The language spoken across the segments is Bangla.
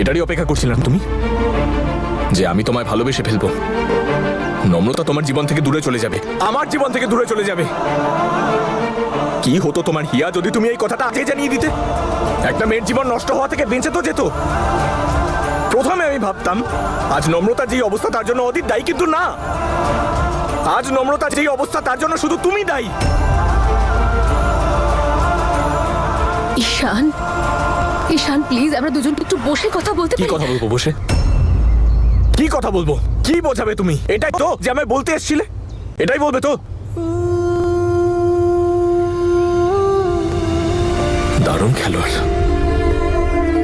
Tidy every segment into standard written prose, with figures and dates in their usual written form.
এটারই অপেক্ষা করছিলাম তুমি, যে আমি তোমায় ভালোবেসে ফেলবো, নম্রতা তোমার জীবন থেকে দূরে চলে যাবে, আমার জীবন থেকে দূরে চলে যাবে। কি হতো তোমার হিয়া যদি তুমি এই কথাটা আগে জানিয়ে দিতে? একটা মেয়ের জীবন নষ্ট হওয়া থেকে বেঁচে তো যেত। প্রথমে আমি ভাবতাম আজ নম্রতার যেই অবস্থা তার জন্য অদিত দায়ী, কিন্তু না, আজ নম্রতার যেই অবস্থা তার জন্য শুধু তুমি দায়ী। ঈশান, ঈশান প্লিজ আমরা দুজন একটু বসে কথা বলতে কি পারি? কথা বলবো বসে? কি কথা বলবো? কি বোঝাবে তুমি? এটাই তো যে আমায় বলতে এসেছিলে? এটাই বলবে তো? দারুণ খেলোয়াড়।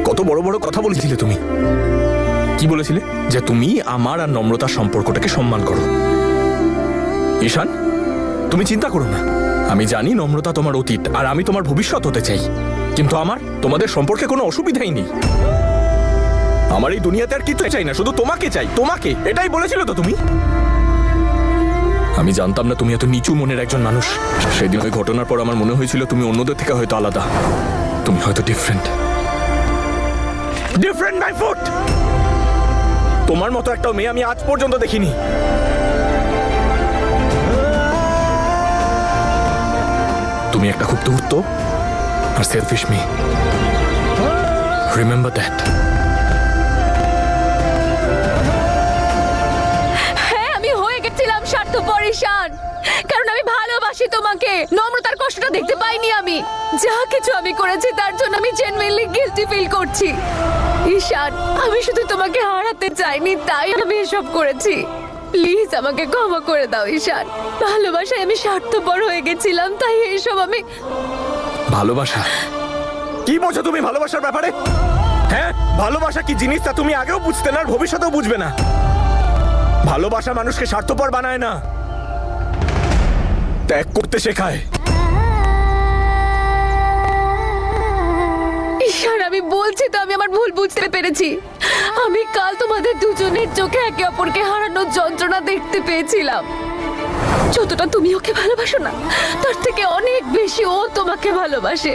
কত বড় বড় কথা বলেছিলে তুমি। কি বলেছিলে? যে তুমি আমার আর নম্রতার সম্পর্কটাকে সম্মান করো। ঈশান, তুমি চিন্তা করো না, আমি জানি নম্রতা তোমার অতীত আর আমি তোমার ভবিষ্যৎ হতে চাই, কিন্তু আমার তোমাদের সম্পর্কে কোনো অসুবিধাই নেই। আমার এই দুনিয়াতে আর কিছু চাই না, শুধু তোমাকে চাই, তোমাকে। এটাই বলেছিল তো তুমি। আমি জানতাম না তুমি এত নিচু মনের একজন মানুষ। সেদিন ওই ঘটনার পর আমার মনে হয়েছিল তুমি অন্যদের থেকে হয়তো আলাদা, তুমি হয়তো ডিফারেন্ট। Different by foot. তোমার মতো একটা মেয়ে আমি আজ পর্যন্ত দেখিনি। তুমি একটা খুব ধূর্ত আর সেলফিশ মেয়ে। Remember that. হ্যাঁ আমি হয়ে গেছিলাম স্বার্থপর ঈশান, কারণ আমি ভালোবাসি তোমাকে। নম্রতার কষ্টটা দেখতে পাইনি আমি। যা কিছু আমি করেছি তার জন্য আমি জেনুইনলি গিল্টি ফিল করছি। ঈশান, আমি শুধু তোমাকে হারাতে চাইনি, তাই আমি এসব করেছি। প্লিজ আমাকে ক্ষমা করে দাও ঈশান। ভালোবাসায় আমি স্বার্থপর হয়ে গেছিলাম, তাই এইসব আমি। ভালোবাসা? কি বোঝো তুমি ভালোবাসার ব্যাপারে? হ্যাঁ, ভালোবাসা কি জিনিস তা তুমি আগেও বুঝতে না আর ভবিষ্যতেও বুঝবে না। ভালোবাসা মানুষকে স্বার্থপর বানায় না, ত্যাগ করতে শেখায়। ঈশান, আমি বলছি তো আমি আমার ভুল বুঝতে পেরেছি। আমি কাল তোমাদের দুজনের চোখে একে অপরকে হারানোর যন্ত্রণা দেখতে পেয়েছিলাম। যতটা তুমি ওকে ভালোবাসো না, তার থেকে অনেক বেশি ও তোমাকে ভালোবাসে।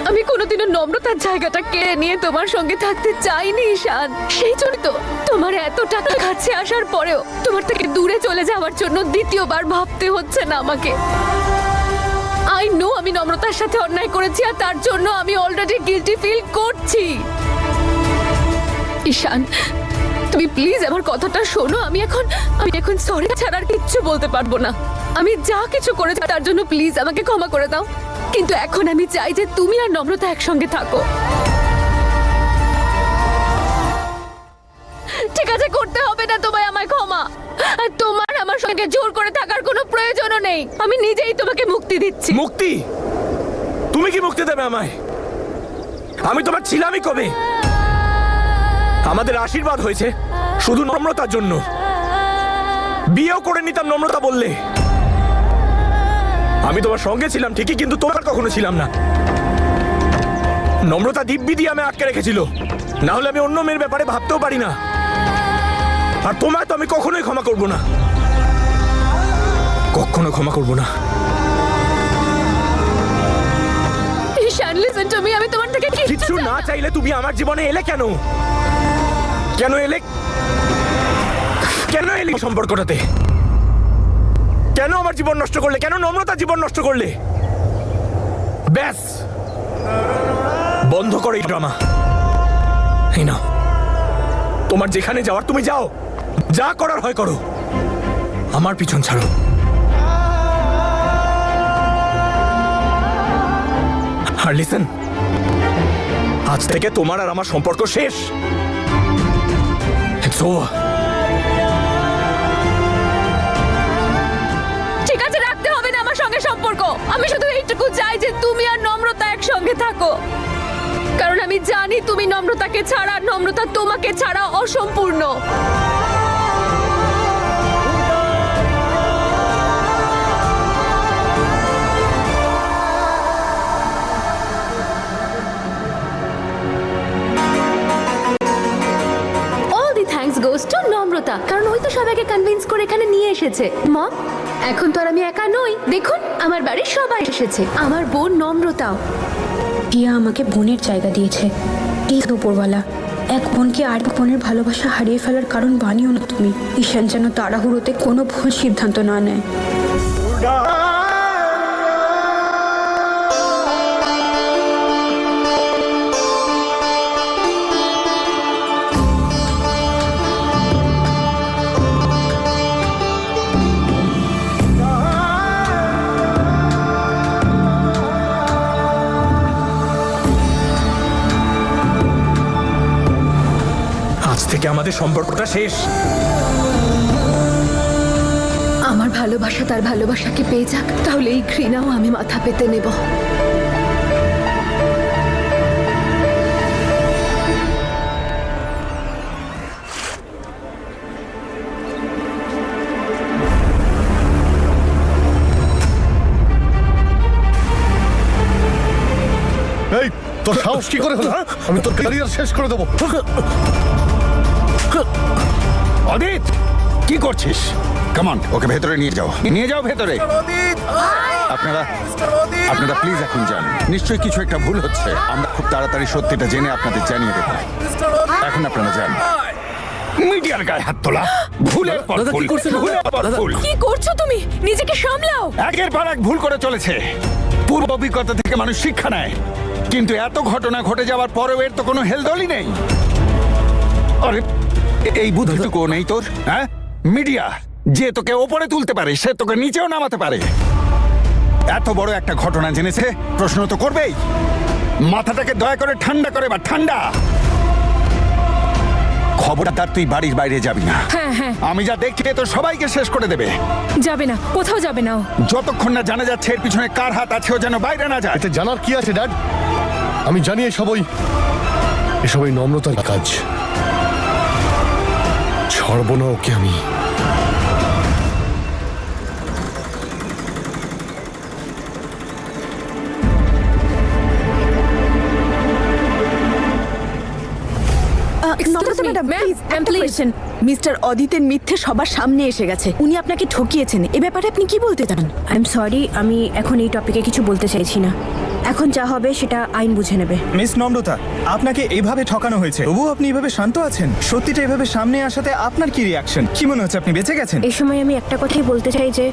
আমি কোনোদিনও নম্রতার জায়গাটা কেড়ে নিয়ে তোমার সঙ্গে থাকতে চাইনি ঈশান। সেই জন্য তো তোমার এত টাকা কাছে আসার পরেও তোমার থেকে দূরে চলে যাওয়ার জন্য দ্বিতীয়বার ভাবতে হচ্ছে না আমাকে। আই নো আমি নম্রতার সাথে অন্যায় করেছি আর তার জন্য আমি অলরেডি গিল্টি ফিল করছি। ঈশান, তুমি প্লিজ আমার কথাটা শোনো। আমি এখন সরি ছাড়া আর কিচ্ছু বলতে পারবো না। আমি যা কিছু করেছি তার জন্য প্লিজ আমাকে ক্ষমা করে দাও, কিন্তু এখন আমি চাই যে তুমি আর নম্রতা একসঙ্গে থাকো। ঠিক আছে, করতে হবে না তোমায় আমায় ক্ষমা। আর তোমার আমার সঙ্গে জোর করে থাকার কোনো প্রয়োজনও নেই। আমি নিজেই তোমাকে মুক্তি দিচ্ছি। মুক্তি? তুমি কি মুক্তি দেবে আমায়? আমি তোমার ছিলামই কবে? আমাদের আশীর্বাদ হয়েছে শুধু নম্রতার জন্য। বিয়েও করে নিতাম নম্রতা বললে। আমি তোমার সঙ্গে ছিলাম ঠিকই, কিন্তু তোমার কখনো ছিলাম না। নম্রতা দিব্যি দিয়ে আমি আটকে রেখেছিল, না হলে আমি অন্য মেয়ের ব্যাপারে ভাবতেও পারি না। আর তোমায় তো আমি কখনোই ক্ষমা করব না, কখনো ক্ষমা করব না। ঈশান, লিসেন টু মি। আমি তোমার থেকে কিছু না চাইলে তুমি আমার জীবনে এলে কেন? কেন এলে? কেন এলি সম্পর্কটাতে? কেন আমার জীবন নষ্ট করলে? কেন নম্রতার জীবন নষ্ট করলে? ব্যাস, বন্ধ করো এই ড্রামা। এই নাও, তোমার যেখানে যাওয়ার তুমি যাও, যা করার হয় করো, আমার পিছন ছাড়ো। আর লিসেন, আজ থেকে তোমার আর আমার সম্পর্ক শেষ। It's over. ঠিক আছে, রাখতে হবে না আমার সঙ্গে সম্পর্ক। আমি শুধু এইটুকু চাই যে তুমি আর নম্রতা একসঙ্গে থাকো, কারণ আমি জানি তুমি নম্রতাকে ছাড়া, নম্রতা তোমাকে ছাড়া অসম্পূর্ণ। গোস টু নম্রতা, কারণ ওই তো সবাইকে কনভিন্স করে এখানে নিয়ে এসেছে। মম, এখন তো আর আমি একা নই। দেখুন আমার বাড়ির সবাই এসেছে, আমার বোন নম্রতাও। হিয়া আমাকে বোনের জায়গা দিয়েছে। প্লিজ উপরওয়ালা, এক বোনকে আর এক বোনের ভালোবাসা হারিয়ে ফেলার কারণ বানিও না তুমি। ঈশান যেন তাড়াহুড়োতে কোনো ভুল সিদ্ধান্ত না নেয়। আজ থেকে আমাদের সম্পর্কটা শেষ। আমার ভালোবাসা তার ভালোবাসাকে পেয়ে যাক, তাহলে এই ঘৃণাও আমি মাথা পেতে নেব। এই তোর সাহস কি করে হলো? আমি তোর ক্যারিয়ার শেষ করে দেবো। অদিত, কি করছিস? কামন, ওকে ভেতরে নিয়ে যাও, নিয়ে যাও ভেতরে। আপনারা আপনারা প্লিজ এখন যান। নিশ্চয়ই কিছু একটা ভুল হচ্ছে। আমরা খুব তাড়াতাড়ি সত্যিটা জেনে আপনাদের জানিয়ে দেব। এখন আপনারা যান। মিডিয়ার গায়ে হাত তোলা, ভুলের পর ভুল, ভুলের পর ভুল। কি করছো তুমি? নিজেকে সামলাও। একের পর এক ভুল করে চলেছে। পূর্ব অভিজ্ঞতা থেকে মানুষ শিক্ষা নেয়, কিন্তু এত ঘটনা ঘটে যাওয়ার পরেও এর তো কোনো হেলদোলই নেই। আরে এই বুদ্ধিটুকু নেই তোর? হ্যাঁ, মিডিয়া যে তোকে ওপরে তুলতে পারে সে তোকে নিচেও নামাতে পারে। এত বড় একটা ঘটনা জেনেছে, প্রশ্ন তো করবেই। মাথাটাকে দয়া করে ঠান্ডা করে বা ঠান্ডা। খবরদার তুই বাড়ির বাইরে যাবি না। হ্যাঁ, আমি যা দেখছি তো সবাইকে শেষ করে দেবে। যাবে না, কোথাও যাবে না। যতক্ষণ না জানা যাচ্ছে এর পিছনে কার হাত আছে ও যেন বাইরে না যায়। এতে জানার কি আছে ড্যাড? আমি জানি এসবই নম্রতার কাজ। ছাড়বো না ওকে আমি। মিস্টার অদিতের মিথ্যে সবার সামনে এসে গেছে। উনি আপনাকে ঠকিয়েছেন, এ ব্যাপারে আপনি কি বলতে চান? আই এম সরি, আমি এখন এই টপিকে কিছু বলতে চাইছি না। এখন যা হবে সেটা আইন বুঝে নেবে। মিস নম্রতা, আপনাকে এইভাবে ঠকানো হয়েছে, তবুও আপনি এইভাবে শান্ত আছেন? সত্যিটা এইভাবে সামনে আসাতে আপনার কি রিয়াকশন? কি মনে হচ্ছে আপনি বেঁচে গেছেন? এই সময় আমি একটা কথাই বলতে চাই যে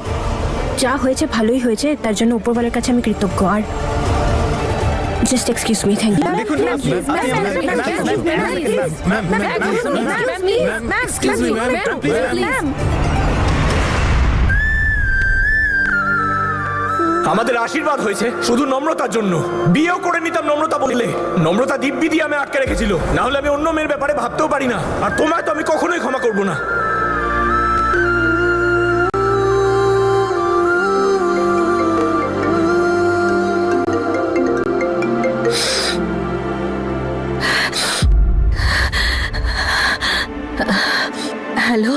যা হয়েছে ভালোই হয়েছে, তার জন্য উপরওয়ালার কাছে আমি কৃতজ্ঞ। আর just excuse me, thank you. দেখুন আমাদের আশীর্বাদ হয়েছে শুধু নম্রতার জন্য। বিয়েও করে নিতাম নম্রতা বললে। নম্রতা দিব্যি দিয়ে আমি আটকে রেখেছিল, না হলে আমি অন্য মেয়ের ব্যাপারে ভাবতেও পারি না। আর তোমায় তো আমি কখনোই ক্ষমা করবো না। হ্যালো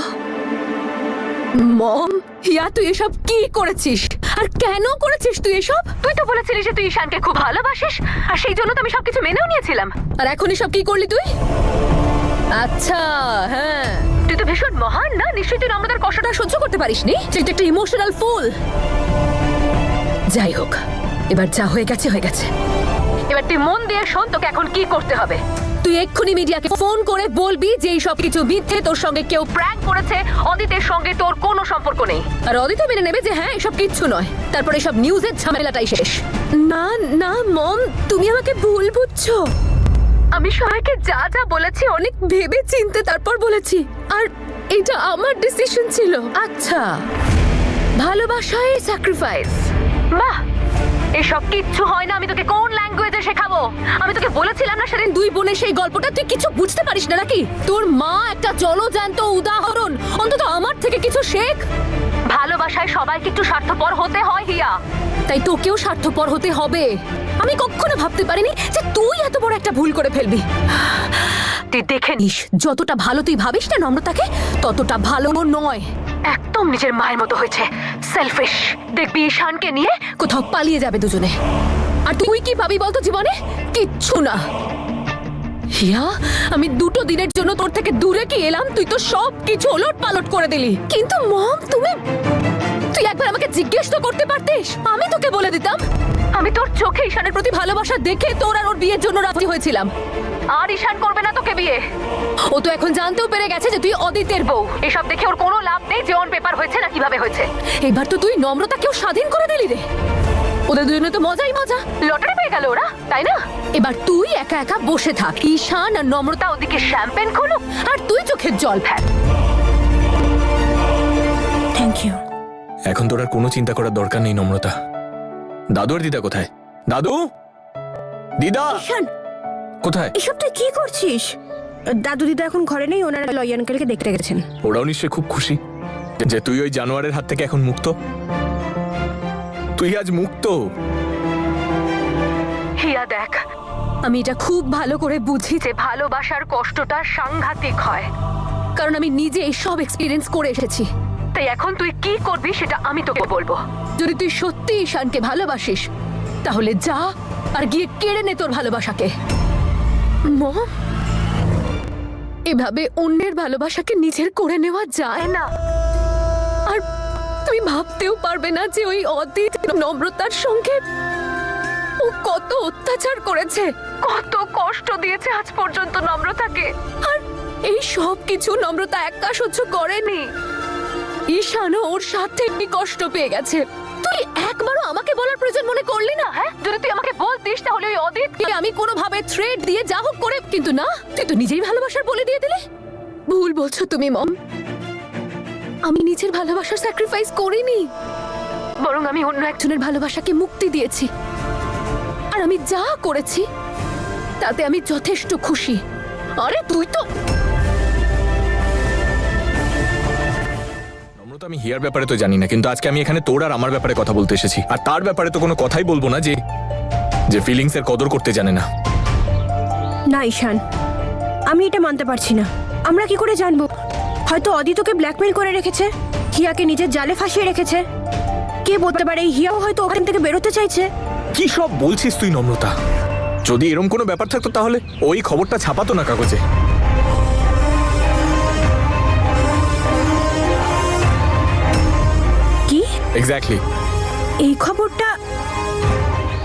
মম, হিয়া তুই এসব কি করেছিস? আর কেন করেছিস তুই এসব? তুই তো বলেছিলিস যে তুই ঈশানকে খুব ভালোবাসিস, আর সেই জন্য তো আমি সবকিছু মেনেও নিয়েছিলাম। আর এখন এসব কি করলি তুই? আচ্ছা হ্যাঁ, তুই তো ভীষণ মহান না? নিশ্চয়ই তুই নম্রতার কষ্টটা সহ্য করতে পারিসনি। তুই তো একটা ইমোশনাল ফুল। যাই হোক, এবার যা হয়ে গেছে হয়ে গেছে। এবার তুই মন দিয়ে শোন, তোকে এখন কি করতে হবে। তুই এক্ষুনি মিডিয়াকে ফোন করে বলবি যে এই সব কিছু মিথ্যে, তোর সঙ্গে কেউ প্র্যাঙ্ক করেছে, অদিতের সঙ্গে তোর কোনো সম্পর্ক নেই। আর অদিতও মেনে নেবে যে হ্যাঁ এসব কিচ্ছু নয়। তারপর এসব নিউজের ঝামেলাটাই শেষ। না না মম, তুমি আমাকে ভুল বুঝছো। আমি সবাইকে যা যা বলেছি অনেক ভেবে চিন্তে তারপর বলেছি, আর এটা আমার ডিসিশন ছিল। আচ্ছা, ভালোবাসায় স্যাক্রিফাইস, বাহ, এসব কিচ্ছু হয় না। আমি তোকে কোন ল্যাঙ্গুয়েজে শেখাবো? আমি তোকে বলেছিলাম না সেদিন দুই বোনের সেই গল্পটা, তুই কিছু বুঝতে পারিস না নাকি? তোর মা একটা জলজ্যান্ত উদাহরণ, অন্তত আমার থেকে কিছু শেখ। ভালোবাসায় সবাইকে একটু স্বার্থপর হতে হয় হিয়া, তাই তোকেও স্বার্থপর হতে হবে। আমি কখনো ভাবতে পারিনি যে তুই এত বড় একটা ভুল করে ফেলবি। তুই দেখে নিস, যতটা ভালো তুই ভাবিস না নম্রতাকে, ততটা ভালো নয়। একদম নিজের মায়ের মতো হয়েছে, সেলফিশ। দেখবি ঈশানকে নিয়ে কোথাও পালিয়ে যাবে দুজনে। আর তুই কি ভাবি বলতো জীবনে? কিচ্ছু না। হিয়া, আমি 2 দিনের জন্য তোর থেকে দূরে কি এলাম, তুই তো সব কিছু ওলট পালট করে দিলি। কিন্তু মম, তুই তুই একবার আমাকে জিজ্ঞেস তো করতে পারতিস, আমি তোকে বলে দিতাম। আমি তোর চোখে ঈশানের প্রতি ভালোবাসা দেখে তোর আর ওর বিয়ের জন্য রাজি হয়েছিলাম। আর ঈশান করবে না তোকে বিয়ে। ও তো এখন জানতেও পেরে গেছে যে তুই অদিতের বউ। এসব দেখে ওর কোনো লাভ নেই যে অন পেপার হয়েছে না কিভাবে হয়েছে। এবার তো তুই নম্রতাকেও স্বাধীন করে দিলি রে। ওদের দুজনে তো মজাই মজা, লটারি পেয়ে গেল ওরা, তাই না? এবার তুই একা একা বসে থাক, ঈশান আর নম্রতা ওদিকে শ্যাম্পেন খোলো আর তুই চোখের জল ফেল। Thank you. এখন তোর আর কোনো চিন্তা করার দরকার নেই নম্রতা। দাদু আর দিদা কোথায়? দাদু, দিদা ঈশান, কোথায়? এসব তুই কি করছিস? দাদু দিদা এখন ঘরে নেই, ওনারা লয় আঙ্কেলকে দেখতে গেছেন। ওরাও নিশ্চয়ই খুব খুশি যে তুই ওই জানোয়ারের হাত থেকে এখন মুক্ত। তুই আজ মুক্ত। হিয়া দেখ, আমি এটা খুব ভালো করে বুঝি যে ভালোবাসার কষ্টটা সাংঘাতিক হয়, কারণ আমি নিজে এই সব এক্সপিরিয়েন্স করে এসেছি। তাই এখন তুই কি করবি সেটা আমি তোকে বলবো। যদি তুই সত্যি ঈশানকে ভালোবাসিস তাহলে যা আর গিয়ে কেড়ে নে তোর ভালোবাসাকে। মম, এভাবে অন্যের ভালোবাসাকে নিজের করে নেওয়া যায় না। আর তুমি ভাবতেও পারবে না যে ওই অতীত নম্রতার সঙ্গে ও কত অত্যাচার করেছে, কত কষ্ট দিয়েছে আজ পর্যন্ত নম্রতাকে। আর এই সব কিছু নম্রতা একা সহ্য করেনি, ঈশানও ওর সাথে কি কষ্ট পেয়ে গেছে। তুই একবারও আমাকে বলার প্রয়োজন মনে করলি না? হ্যাঁ, যদি তুই আমাকে বলতিস তাহলে ওই অদিতকে আমি কোনোভাবে থ্রেট দিয়ে যা হোক করে, কিন্তু না, তুই তো নিজেই ভালোবাসার বলে দিয়ে দিলে। ভুল বলছো তুমি মম, আমি নিজের ভালোবাসার স্যাক্রিফাইস করিনি, বরং আমি অন্য একজনের ভালোবাসাকে মুক্তি দিয়েছি। আর আমি যা করেছি তাতে আমি যথেষ্ট খুশি। আরে তুই তো নম্রতা, আমি হিয়ার ব্যাপারে তো জানি না, কিন্তু আজকে আমি এখানে তোর আর আমার ব্যাপারে কথা বলতে এসেছি। আর তার ব্যাপারে তো কোনো কথাই বলবো না যে ফিলিংস এর কদর করতে জানে না। না ঈশান, আমি এটা মানতে পারছি না। আমরা কি করে জানবো? হয়তো অদিতকে ব্ল্যাকমেল করে রেখেছে, হিয়াকে নিজের জালে ফাঁসিয়ে রেখেছে। কে বলতে পারে, এই হিয়াও হয়তো ওখান থেকে বেরোতে চাইছে। কি সব বলছিস তুই নম্রতা? যদি এরকম কোনো ব্যাপার থাকতো তাহলে ওই খবরটা ছাপাতো না কাগজে। কি? এক্স্যাক্টলি। এই খবরটা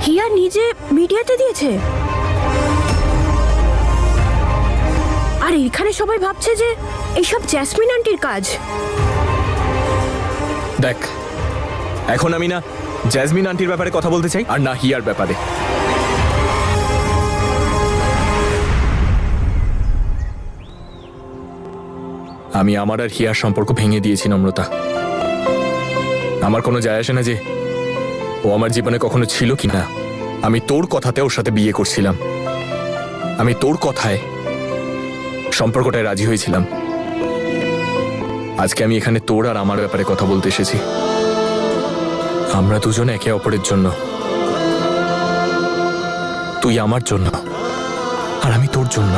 হিয়া নিজে মিডিয়াতে দিয়েছে। আর এখানে সবাই ভাবছে যে এইসব জ্যাসমিন আন্টির কাজ। দেখ, এখন আমি না জ্যাসমিন আন্টির ব্যাপারে কথা বলতে চাই আর না হিয়ার ব্যাপারে। আমি আমার আর হিয়ার সম্পর্ক ভেঙে দিয়েছি নম্রতা। আমার কোনো যায় আসে না যে ও আমার জীবনে কখনো ছিল কি না। আমি তোর কথাতে ওর সাথে বিয়ে করছিলাম, আমি তোর কথায় সম্পর্কটায় রাজি হয়েছিলাম। আজকে আমি এখানে তোর আর আমার ব্যাপারে কথা বলতে এসেছি। আমরা দুজন একে অপরের জন্য, তুই আমার জন্য আর আমি তোর জন্য।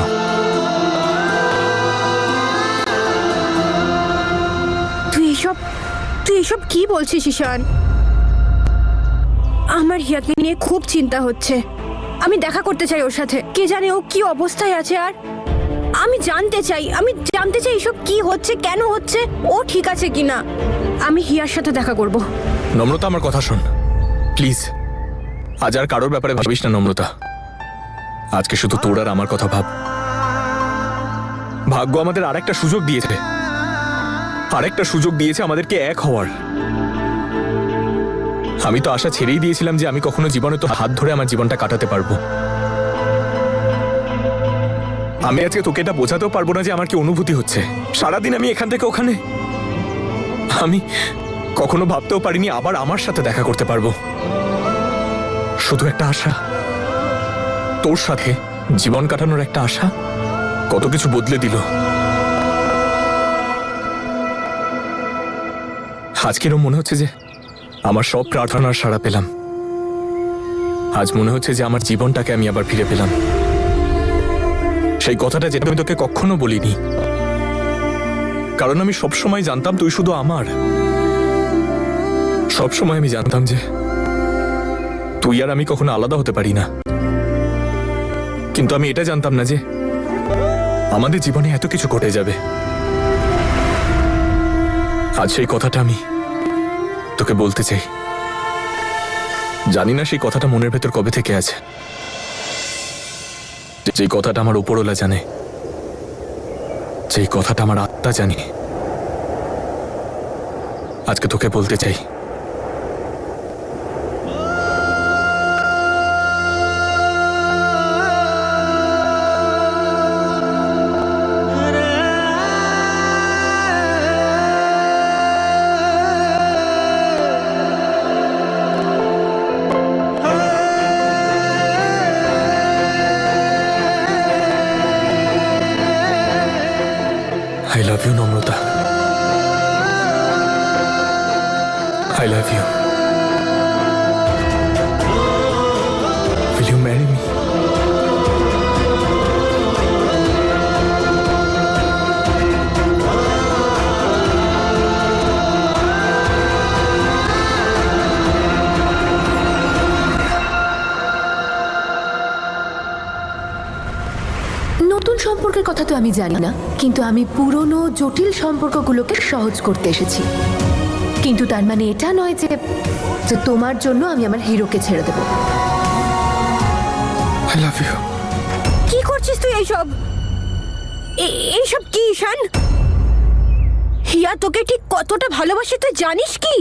তুই এসব কি বলছিস ঈশান? আমার হিয়াকে নিয়ে খুব চিন্তা হচ্ছে। আমি দেখা করতে চাই ওর সাথে। কে জানে ও কি অবস্থায় আছে। আর আমি জানতে চাই এসব কি হচ্ছে, কেন হচ্ছে, ও ঠিক আছে কিনা। আমি হিয়ার সাথে দেখা করব। নম্রতা, আমার কথা শোন প্লিজ। আজ আর কারোর ব্যাপারে ভাবিস না নম্রতা। আজকে শুধু তোর আর আমার কথা ভাব। ভাগ্য আমাদের আরেকটা সুযোগ দিয়েছে, আমাদেরকে এক হওয়ার। আমি তো আশা ছেড়েই দিয়েছিলাম যে আমি কখনো জীবনে তো হাত ধরে আমার জীবনটা কাটাতে পারবো। আমি আজকে তোকে এটা বোঝাতেও পারবো না যে আমার কি অনুভূতি হচ্ছে। সারাদিন আমি এখান থেকে ওখানে, আমি কখনো ভাবতেও পারিনি আবার আমার সাথে দেখা করতে পারবো। শুধু একটা আশা, তোর সাথে জীবন কাটানোর একটা আশা কত কিছু বদলে দিল। আজকেরও মনে হচ্ছে যে আমার সব প্রার্থনার সাড়া পেলাম। আজ মনে হচ্ছে যে আমার জীবনটাকে আমি আবার ফিরে পেলাম। সেই কথাটা যেটা আমি তোকে কখনো বলিনি, কারণ আমি সবসময় জানতাম তুই শুধু আমার। সবসময় আমি জানতাম যে তুই আর আমি কখনো আলাদা হতে পারি না। কিন্তু আমি এটা জানতাম না যে আমাদের জীবনে এত কিছু ঘটে যাবে। আজ সেই কথাটা আমি তোকে বলতে চাই, জানি না সেই কথাটা মনের ভেতর কবে থেকে আছে, যেই কথাটা আমার উপরওয়ালা জানে, যেই কথাটা আমার আত্মা জানে। আজকে তোকে বলতে চাই, I love you, Namrata. I love you. Will you marry me? নতুন সম্পর্কের কথা তো আমি জানি না, কিন্তু আমি পুরনো জটিল সম্পর্কগুলোকে সহজ করতে এসেছি। কিন্তু তার মানে এটা নয় যে যে তোমার জন্য আমি আমার হিরোকে ছেড়ে দেব। I love you. কি করছিস তুই এইসব? এইসব কি ঈশান? হিয়া তোকে ঠিক কতটা ভালোবাসে তুই জানিস কি?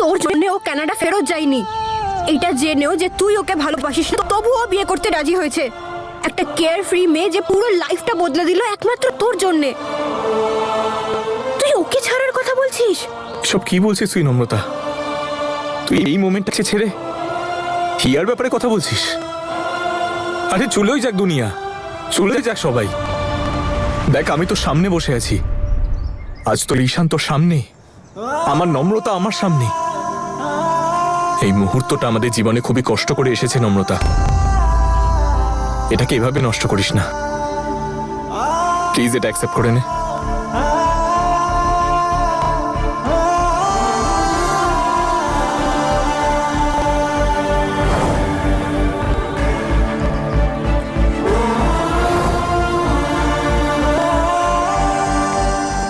তোর জন্য ও কানাডা ফেরত যায়নি। এটা জেনেও যে তুই ওকে ভালোবাসিস না, তবুও বিয়ে করতে রাজি হয়েছে। একটা কেয়ার ফ্রি মেয়ে যে পুরো লাইফটা বদলে দিল একমাত্র তোর জন্যে। তুই ওকে ছাড়ার কথা বলছিস? সব কি বলছিস তুই, নম্রতা? তুই এই মোমেন্টটাকে ছেড়ে হিয়ার ব্যাপারে কথা বলছিস? আরে চলেই যাক দুনিয়া, চলে যাক সবাই। দেখ, আমি তো সামনে বসে আছি। আজ তো ঈশান তোর সামনে, আমার নম্রতা আমার সামনে। এই মুহূর্তটা আমাদের জীবনে খুবই কষ্ট করে এসেছে নম্রতা। এটাকে এভাবে নষ্ট করিস না প্লিজ, এটা অ্যাকসেপ্ট করে নে।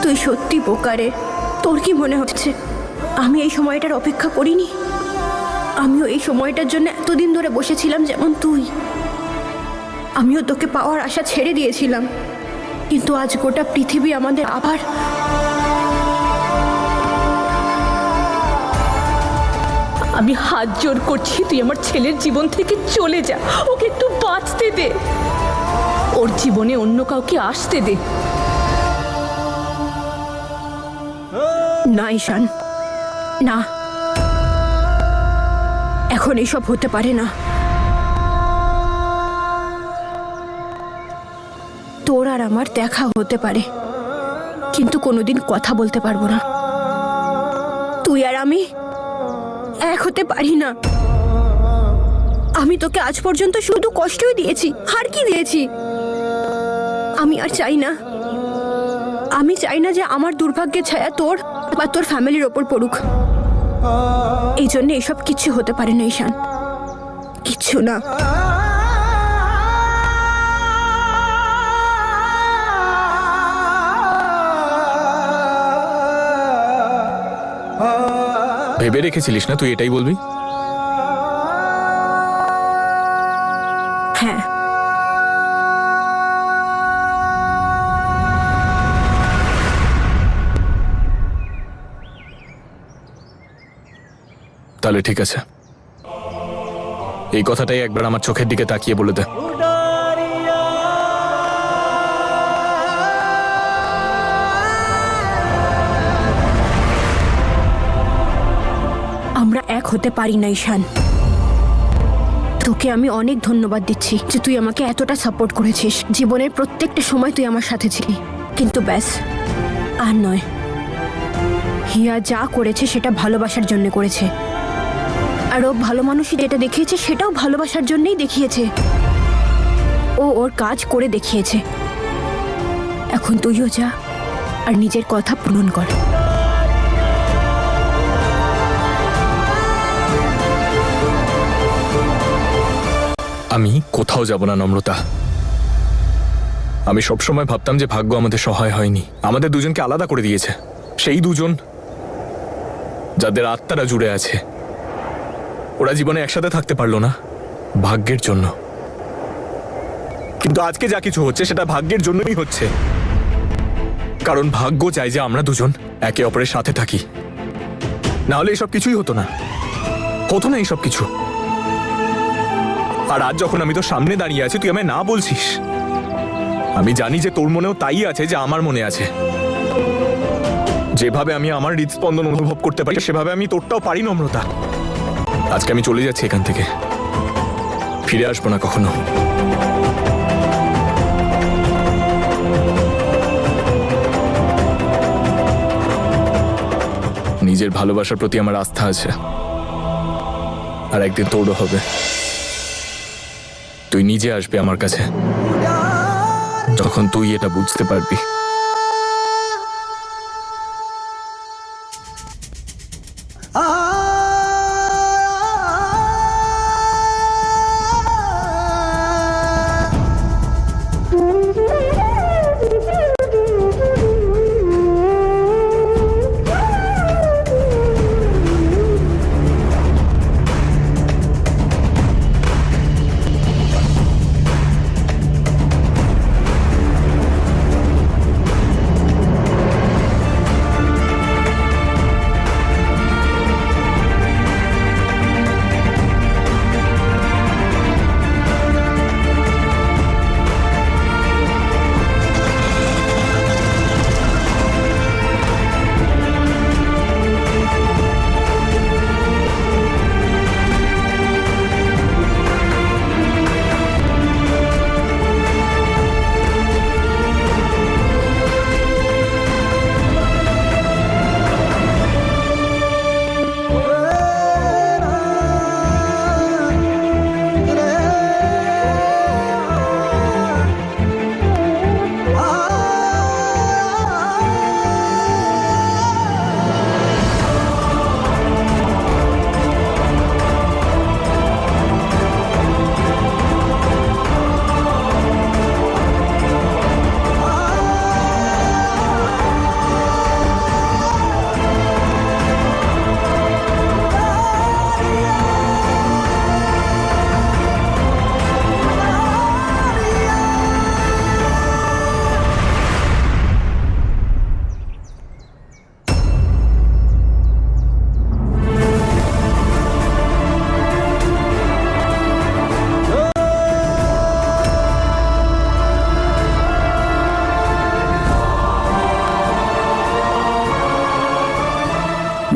তুই সত্যি বোকারে। তোর কি মনে হচ্ছে আমি এই সময়টার অপেক্ষা করিনি? আমিও এই সময়টার জন্য এতদিন ধরে বসেছিলাম যেমন তুই। আমিও তোকে পাওয়ার আশা ছেড়ে দিয়েছিলাম, কিন্তু আজ গোটা পৃথিবী আমাদের আবার আমি হাত জোর করছি, তুই আমার ছেলের জীবন থেকে চলে যা। ওকে একটু বাঁচতে দে, ওর জীবনে অন্য কাউকে আসতে দে। না ঈশান, না, এখন এসব হতে পারে না। তোর আর আমার দেখা হতে পারে, কিন্তু কোনোদিন কথা বলতে পারবো না। তুই আর আমি এক হতে পারি না। আমি তোকে আজ পর্যন্ত শুধু কষ্টই দিয়েছি, আর কি দিয়েছি? আমি আর চাই না, আমি চাই না যে আমার দুর্ভাগ্যের ছায়া তোর বা তোর ফ্যামিলির ওপর পড়ুক। এই জন্য এসব কিছু হতে পারে না ঈশান, কিচ্ছু না। ভেবে রেখেছিলিস না তুই এটাই বলবি? হ্যাঁ, তাহলে ঠিক আছে, এই কথাটাই একবার আমার চোখের দিকে তাকিয়ে বলে দে। আমরা এক হতে পারি না ঈশান। তোকে আমি অনেক ধন্যবাদ দিচ্ছি যে তুই আমাকে এতটা সাপোর্ট করেছিস। জীবনের প্রত্যেকটা সময় তুই আমার সাথে ছিলি, কিন্তু ব্যাস আর নয়। হিয়া যা করেছে সেটা ভালোবাসার জন্য করেছে, আর ও ভালো মানুষই যেটা দেখিয়েছে সেটাও ভালোবাসার জন্যই দেখিয়েছে। ও ওর কাজ করে দেখিয়েছে। এখন তুইও যা আর নিজের কথা পূরণ কর। আমি কোথাও যাব না নম্রতা। আমি সবসময় ভাবতাম যে ভাগ্য আমাদের সহায় হয়নি, আমাদের দুজনকে আলাদা করে দিয়েছে। সেই দুজন যাদের আত্মারা জুড়ে আছে, ওরা জীবনে একসাথে থাকতে পারলো না ভাগ্যের জন্য। কিন্তু আজকে যা কিছু হচ্ছে সেটা ভাগ্যের জন্যই হচ্ছে, কারণ ভাগ্য চাই যে আমরা দুজন একে অপরের সাথে থাকি। না হলে এসব কিছুই হতো না, হতো না এইসব কিছু। আর আজ যখন আমি তোর সামনে দাঁড়িয়ে আছি, তুই আমায় না বলছিস, আমি জানি যে তোর মনেও তাই আছে যে আমার মনে আছে। যেভাবে আমি আমার হৃদস্পন্দন অনুভব করতে পারি, সেভাবে আমি তোরটাও পারি নম্রতা। আজকে আমি চলে যাচ্ছি এখান থেকে, ফিরে আসবো না কখনো। নিজের ভালোবাসার প্রতি আমার আস্থা আছে, আর একদিন তোরও হবে। তুই নিজে আসবে আমার কাছে, যখন তুই এটা বুঝতে পারবি।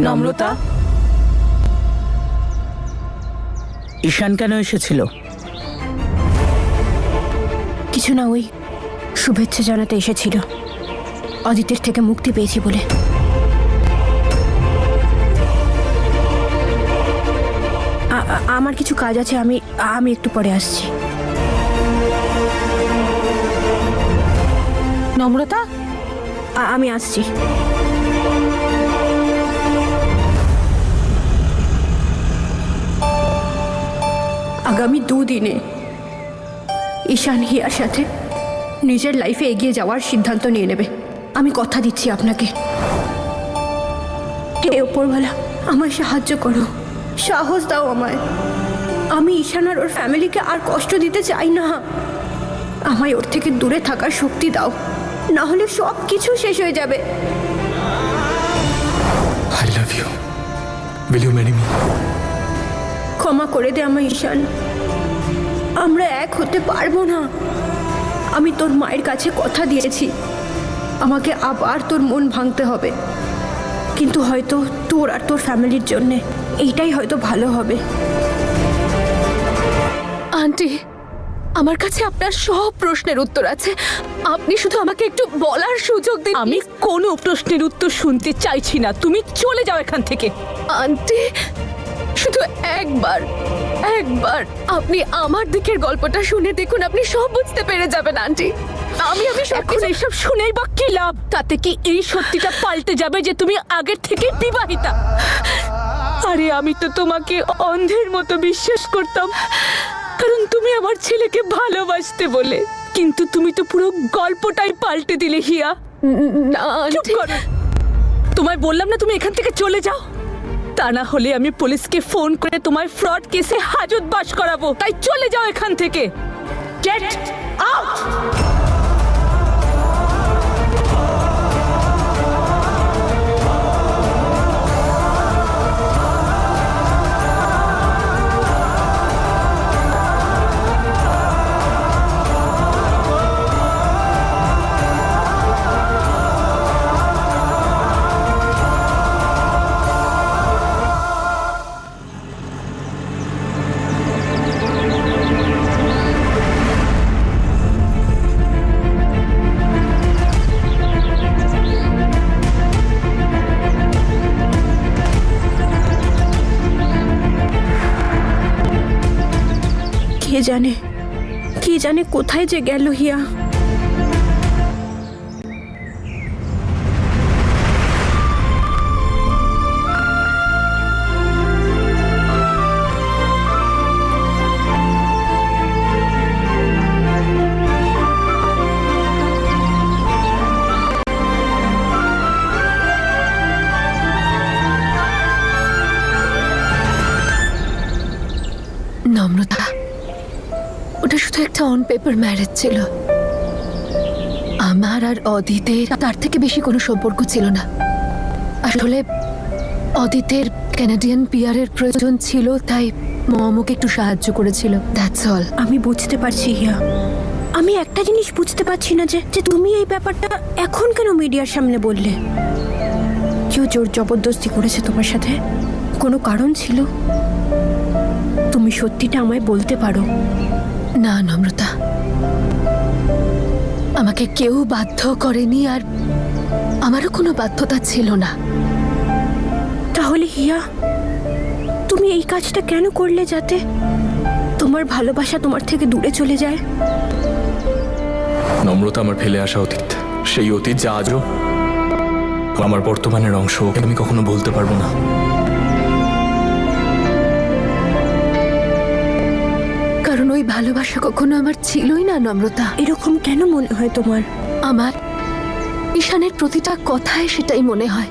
নম্রতা, ঈশান কেন এসেছিল? কিছু না, ওই শুভেচ্ছা জানাতে এসেছিল, অদিতের থেকে মুক্তি পেয়েছি বলে। আমার কিছু কাজ আছে, আমি একটু পরে আসছি। নম্রতা, আমি আসছি। আগামী 2 দিনে ঈশান হিয়ার সাথে নিজের লাইফে এগিয়ে যাওয়ার সিদ্ধান্ত নিয়ে নেবে। আমি কথা দিচ্ছি আপনাকে। হে উপরওয়ালা, আমায় সাহায্য করো, সাহস দাও আমায়। আমি ঈশান আর ওর ফ্যামিলিকে আর কষ্ট দিতে চাই না। আমায় ওর থেকে দূরে থাকার শক্তি দাও, না হলে সব কিছু শেষ হয়ে যাবে। I love you. Will you marry me? ক্ষমা করে দে আমায় ঈশান, আমরা এক হতে পারবো না। আমি তোর মায়ের কাছে কথা দিয়েছি, আমাকে আবার তোর মন ভাঙতে হবে, কিন্তু হয়তো তোর আর তোর ফ্যামিলির জন্যে এইটাই হয়তো ভালো হবে। আন্টি, আমার কাছে আপনার সব প্রশ্নের উত্তর আছে, আপনি শুধু আমাকে একটু বলার সুযোগ দিন। আমি কোনো প্রশ্নের উত্তর শুনতে চাইছি না, তুমি চলে যাও এখান থেকে। আন্টি, শুধু একবার আপনি আমার দিকের গল্পটা শুনে দেখুন, আপনি সব বুঝতে পেরে যাবেন আন্টি। আমি এখন এসব শুনেই বা কি লাভ? তাতে কি এই সত্যিটা পাল্টে যাবে যে তুমি আগের থেকে বিবাহিতা? আরে আমি তো তোমাকে অন্ধের মতো বিশ্বাস করতাম, কারণ তুমি আমার ছেলেকে ভালোবাসতে বলে, কিন্তু তুমি তো পুরো গল্পটাই পাল্টে দিলে হিয়া। না চুপ করো, তোমায় বললাম না তুমি এখান থেকে চলে যাও। তা না হলে আমি পুলিশকে ফোন করে তোমায় ফ্রড কেসে হাজতবাস করাবো। তাই চলে যাও এখান থেকে। Get out. কে জানে কোথায় যে গেল হিয়া। নম্রতা, ওটা শুধু একটা অন পেপার ম্যারেজ ছিল। আমার আর অদিতের তার থেকে বেশি কোনো সম্পর্ক ছিল না। আসলে অদিতের কানাডিয়ান পিয়ারের প্রয়োজন ছিল, তাই মমকে একটু সাহায্য করেছিল, দ্যাটস অল। আমি বুঝতে পারছি হিয়া। আমি একটা জিনিস বুঝতে পারছি না যে তুমি এই ব্যাপারটা এখন কেন মিডিয়ার সামনে বললে? কেউ জোর জবরদস্তি করেছে তোমার সাথে? কোনো কারণ ছিল? তুমি সত্যিটা আমায় বলতে পারো। না নম্রতা, আমাকে কেউ বাধ্য করেনি, আর আমারও কোনো বাধ্যতা ছিল না। তাহলে হিয়া, তুমি এই কাজটা কেন করলে যাতে তোমার ভালোবাসা তোমার থেকে দূরে চলে যায়? নম্রতা আমার ফেলে আসা অতীত, সেই অতীত যা আজও আমার বর্তমানের অংশ, আমি কখনো বলতে পারবো না। কারণ ওই ভালোবাসা কখনো আমার ছিলই না নম্রতা। এরকম কেন মনে হয় তোমার? আমার ঈশানের প্রতিটা কথায় সেটাই মনে হয়।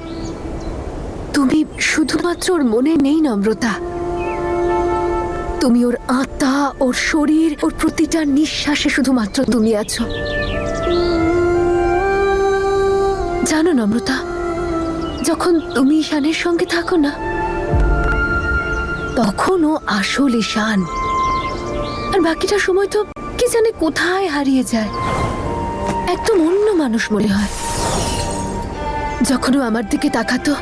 তুমি শুধুমাত্র ওর মনে নেই নম্রতা, তুমি ওর আত্মা, ওর শরীর, ওর প্রতিটা নিঃশ্বাসে শুধুমাত্র তুমি আছো। জানো নম্রতা, যখন তুমি ঈশানের সঙ্গে থাকো না, তখন ও আসল ঈশান, আর বাকিটা সময় তো কি জানে কোথায় হারিয়ে যায়, একদম অন্য মানুষ মনে হয়। যখন ও আমার দিকে তাকাতো,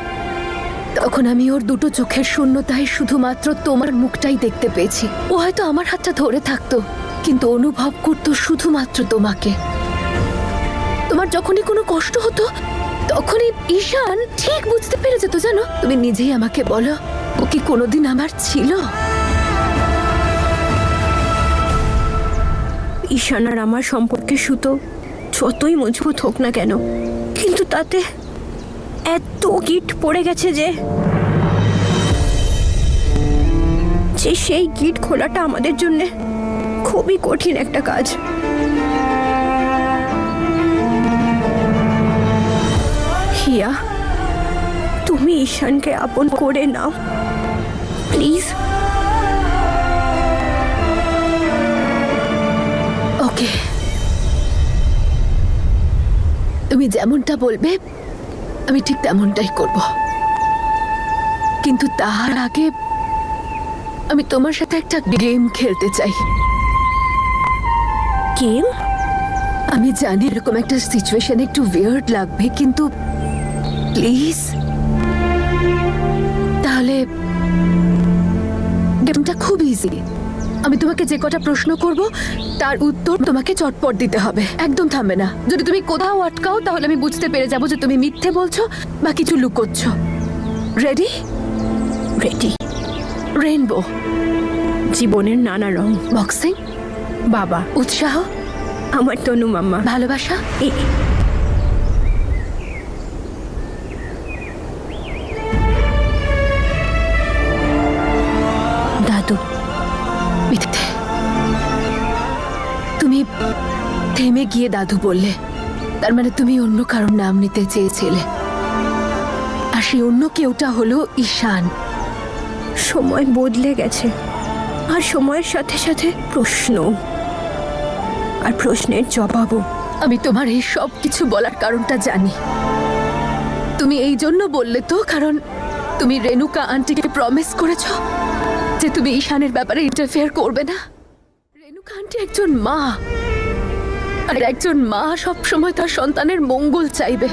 তখন আমি ওর দুটো চোখের শূন্যতায় শুধুমাত্র তোমার মুখটাই দেখতে পেয়েছি। ও হয়তো আমার হাতটা ধরে থাকতো, কিন্তু অনুভব করতো শুধুমাত্র তোমাকে। তোমার যখনই কোনো কষ্ট হতো, তখনই ঈশান ঠিক বুঝতে পেরে যেত। জানো, তুমি নিজেই আমাকে বলো, ও কি কোনোদিন আমার ছিল? ঈশান আর আমার সম্পর্কে সুতো যতই মজবুত হোক না কেন, কিন্তু তাতে এত গিট পড়ে গেছে যে সেই গিট খোলাটা আমাদের জন্য খুবই কঠিন একটা কাজ। হিয়া, তুমি ঈশানকে আপন করে নাও প্লিজ। ওকে, তুমি যেমনটা বলবে আমি ঠিক তেমনটাই করব, কিন্তু তার আগে আমি তোমার সাথে একটা গেম খেলতে চাই। গেম? আমি জানি এরকম একটা সিচুয়েশন একটু উইয়ার্ড লাগবে, কিন্তু প্লিজ, তাহলে গেমটা খুব ইজি। আমি তোমাকে যে কটা প্রশ্ন করব, তার উত্তর তোমাকে চটপট দিতে হবে, একদম থামবে না। যদি তুমি কোথাও আটকাও, তাহলে আমি বুঝতে পেরে যাব যে তুমি মিথ্যে বলছো বা কিছু লুকোচ্ছ। রেডি? রেডি। রেইনবো, জীবনের নানা রং। বক্সিং, বাবা। উৎসাহ, আমার তনু মাম্মা। ভালোবাসা, দাদু। মিথ্যে। তুমি থেমে গিয়ে দাদু বললে, তার মানে তুমি অন্য কারোর নাম নিতে চেয়েছিলে, আর সেই অন্য কেউটা হলো ঈশান। সময় বদলে গেছে, আর সময়ের সাথে সাথে প্রশ্ন, আর প্রশ্নের জবাবও। আমি তোমার এই সব কিছু বলার কারণটা জানি। তুমি এই জন্য বললে তো কারণ তুমি রেণুকা আন্টিকে প্রমিস করেছো যে তুমি ঈশানের ব্যাপারে ইন্টারফেয়ার করবে না। রেণুকা আন্টি একজন মা, আর একজন মা সব সময় তার সন্তানের মঙ্গল চাইবে।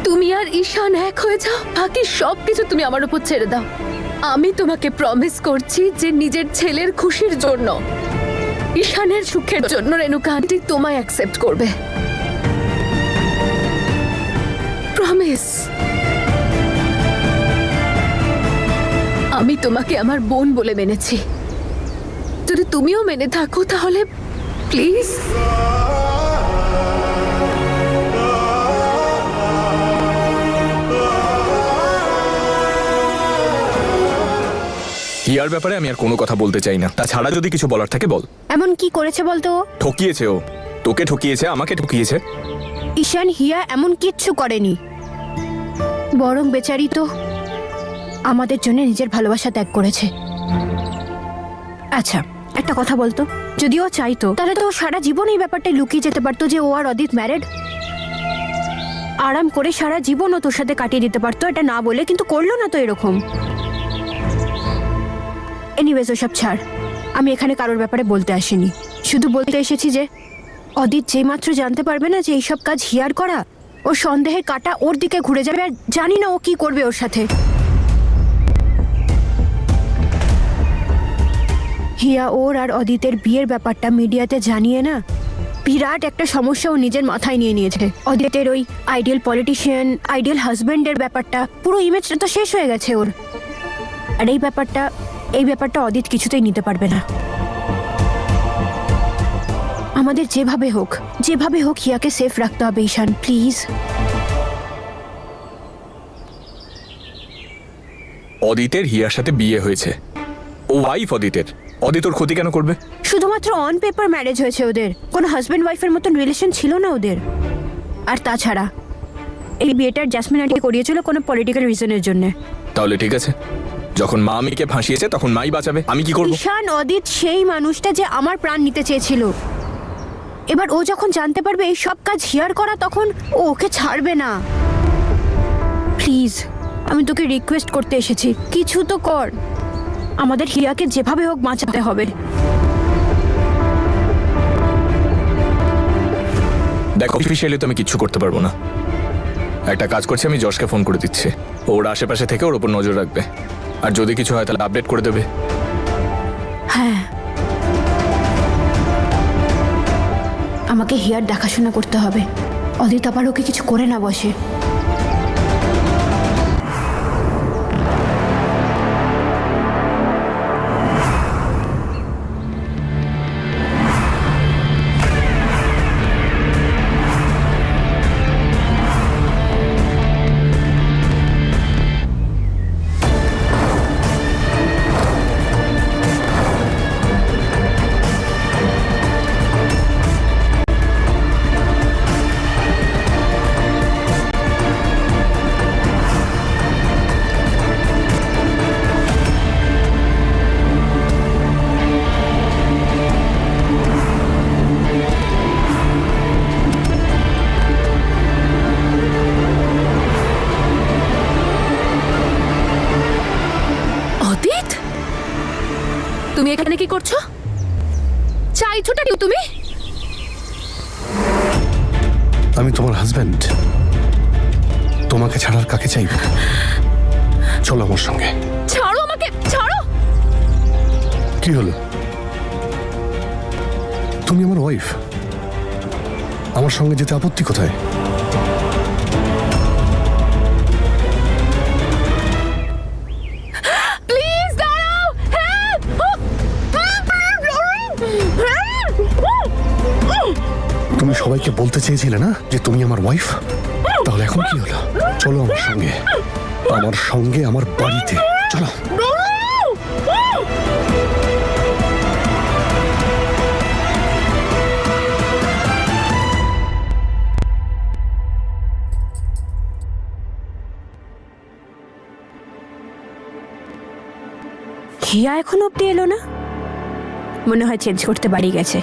তুমি আর ঈশান এক হয়ে যাও, বাকি সব কিছু তুমি আমার উপর ছেড়ে দাও। আমি তোমাকে প্রমিস করছি যে নিজের ছেলের খুশির জন্য, ঈশানের সুখের জন্য রেণুকা আন্টি তোমায় অ্যাকসেপ্ট করবে। প্রমিস। আমি তোমাকে আমার বোন বলে মেনেছি, যদি তুমিও মেনে থাকো তাহলে প্লিজ। হিয়ার ব্যাপারে আমি আর কোনো কথা বলতে চাই না। তাছাড়া যদি কিছু বলার থাকে বল। এমন কি করেছে বলতো ও? ঠকিয়েছে ও, তোকে ঠকিয়েছে, আমাকে ঠকিয়েছে। ঈশান হিয়া এমন কিচ্ছু করেনি, বরং বেচারি তো আমাদের জন্য নিজের ভালোবাসা ত্যাগ করেছে। আচ্ছা একটা কথা বলতো, যদি ও চাইতো তাহলে তো ও সারা জীবন এই ব্যাপারটা লুকিয়ে যেতে পারতো যে ও আর অদিত ম্যারেড। আরাম করে সারা জীবন ও তোর সাথে কাটিয়ে দিতে পারতো এটা না বলে, কিন্তু করলো না তো এরকম। এনিওয়েজ ওসব ছাড়, আমি এখানে কারোর ব্যাপারে বলতে আসিনি, শুধু বলতে এসেছি যে অদিত যেই মাত্র জানতে পারবে না যে এইসব কাজ হিয়ার করা, ও সন্দেহের কাঁটা ওর দিকে ঘুরে যাবে, আর জানি না ও কি করবে ওর সাথে। হিয়া ওর আর অদিতের বিয়ের ব্যাপারটা মিডিয়াতে জানিয়ে না বিরাট একটা সমস্যা ও নিজের মাথায় নিয়ে নিয়েছে। অদিতের ওই আইডিয়াল পলিটিশিয়ান, আইডিয়াল হাজবেন্ডের ব্যাপারটা, পুরো ইমেজটা তো শেষ হয়ে গেছে ওর। আর এই ব্যাপারটা অদিত কিছুতেই নিতে পারবে না। আমাদের যেভাবে হোক হিয়াকে সেফ রাখতে হবে। ঈশান প্লিজ। অদিতের হিয়ার সাথে বিয়ে হয়েছে, ও ওয়াইফ অদিতের। অদিত ওর ক্ষতি কেন করবে? শুধুমাত্র অন পেপার ম্যারেজ হয়েছে ওদের, কোনো হাজব্যান্ড ওয়াইফের মতন রিলেশন ছিল না ওদের। আর তাছাড়া এই বিয়েটার জ্যাসমিন আন্টি করিয়েছিল কোনো পলিটিক্যাল রিজনের জন্য। তাহলে ঠিক আছে, যখন মা আমিকে ফাঁসিয়েছে তখন মাই বাঁচাবে, আমি কি করব? ঈশান অদিত সেই মানুষটা যে আমার প্রাণ নিতে চেয়েছিল। এবার ও যখন জানতে পারবে এই সব কাজ হিয়ার করা, তখন ও ওকে ছাড়বে না। প্লিজ আমি তোকে রিকোয়েস্ট করতে এসেছি, কিছু তো কর। আমাদের হিয়াকে যেভাবে হোক বাঁচাতে হবে। দেখো অফিসিয়ালি তো আমি কিচ্ছু করতে পারবো না। একটা কাজ করছি, আমি যশকে ফোন করে দিচ্ছি, ওর আশেপাশে থেকে ওর উপর নজর রাখবে, আর যদি কিছু হয় তাহলে আপডেট করে দেবে। হ্যাঁ, আমাকে হিয়ার দেখাশোনা করতে হবে, অদিত আবার ওকে কিছু করে না বসে। তুমি এখানে কি করছো? চাইছোটা কি তুমি? আমি তোমার হাজবেন্ড, তোমাকে ছাড়ার কাকে চাইব? চলো আমার সঙ্গে। ছাড়ো আমাকে, ছাড়ো। কি হলো? তুমি আমার ওয়াইফ, আমার সঙ্গে যেতে আপত্তি কোথায়? প্লিজ দাঁড়াও। তুমি সবাইকে বলতে চেয়েছিলে না যে তুমি আমার ওয়াইফ? তাহলে এখন কি হলো? চলো আমার সঙ্গে, আমার বাড়িতে চলো। হিয়া এখন অব্দি এলো না? মনে হয় চেঞ্জ করতে বাড়ি গেছে।